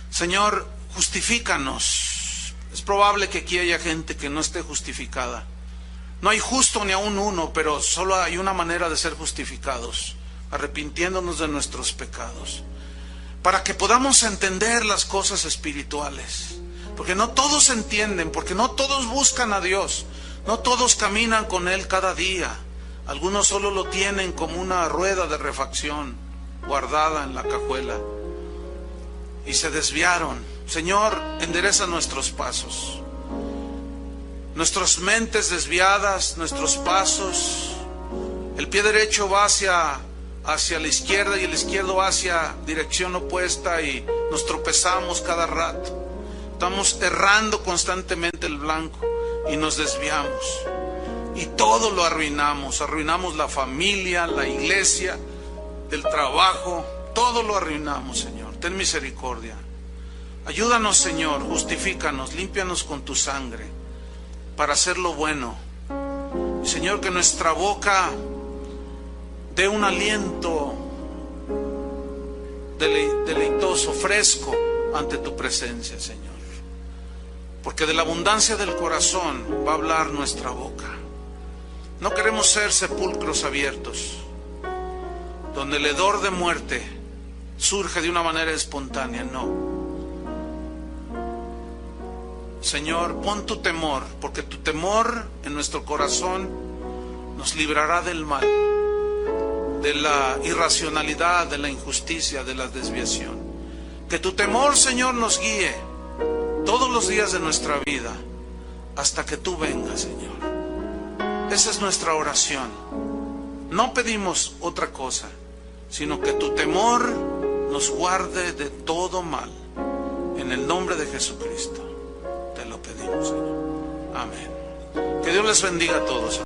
Señor, justifícanos. Es probable que aquí haya gente que no esté justificada. No hay justo ni aún uno, pero solo hay una manera de ser justificados: arrepintiéndonos de nuestros pecados, para que podamos entender las cosas espirituales, porque no todos entienden, porque no todos buscan a Dios, no todos caminan con Él cada día. Algunos solo lo tienen como una rueda de refacción guardada en la cajuela y se desviaron. Señor, endereza nuestros pasos, nuestras mentes desviadas, nuestros pasos. El pie derecho va hacia la izquierda y el izquierdo va hacia dirección opuesta y nos tropezamos cada rato. Estamos errando constantemente el blanco y nos desviamos. Y todo lo arruinamos. Arruinamos la familia, la iglesia, el trabajo. Todo lo arruinamos, Señor. Ten misericordia. Ayúdanos, Señor. Justifícanos. Límpianos con tu sangre para hacer lo bueno. Señor, que nuestra boca dé un aliento deleitoso, fresco ante tu presencia, Señor. Porque de la abundancia del corazón va a hablar nuestra boca. No queremos ser sepulcros abiertos, donde el hedor de muerte surge de una manera espontánea, no. Señor, pon tu temor, porque tu temor en nuestro corazón nos librará del mal, de la irracionalidad, de la injusticia, de la desviación. Que tu temor, Señor, nos guíe todos los días de nuestra vida hasta que tú vengas, Señor. Esa es nuestra oración. No pedimos otra cosa, sino que tu temor nos guarde de todo mal. En el nombre de Jesucristo te lo pedimos, Señor. Amén. Que Dios les bendiga a todos.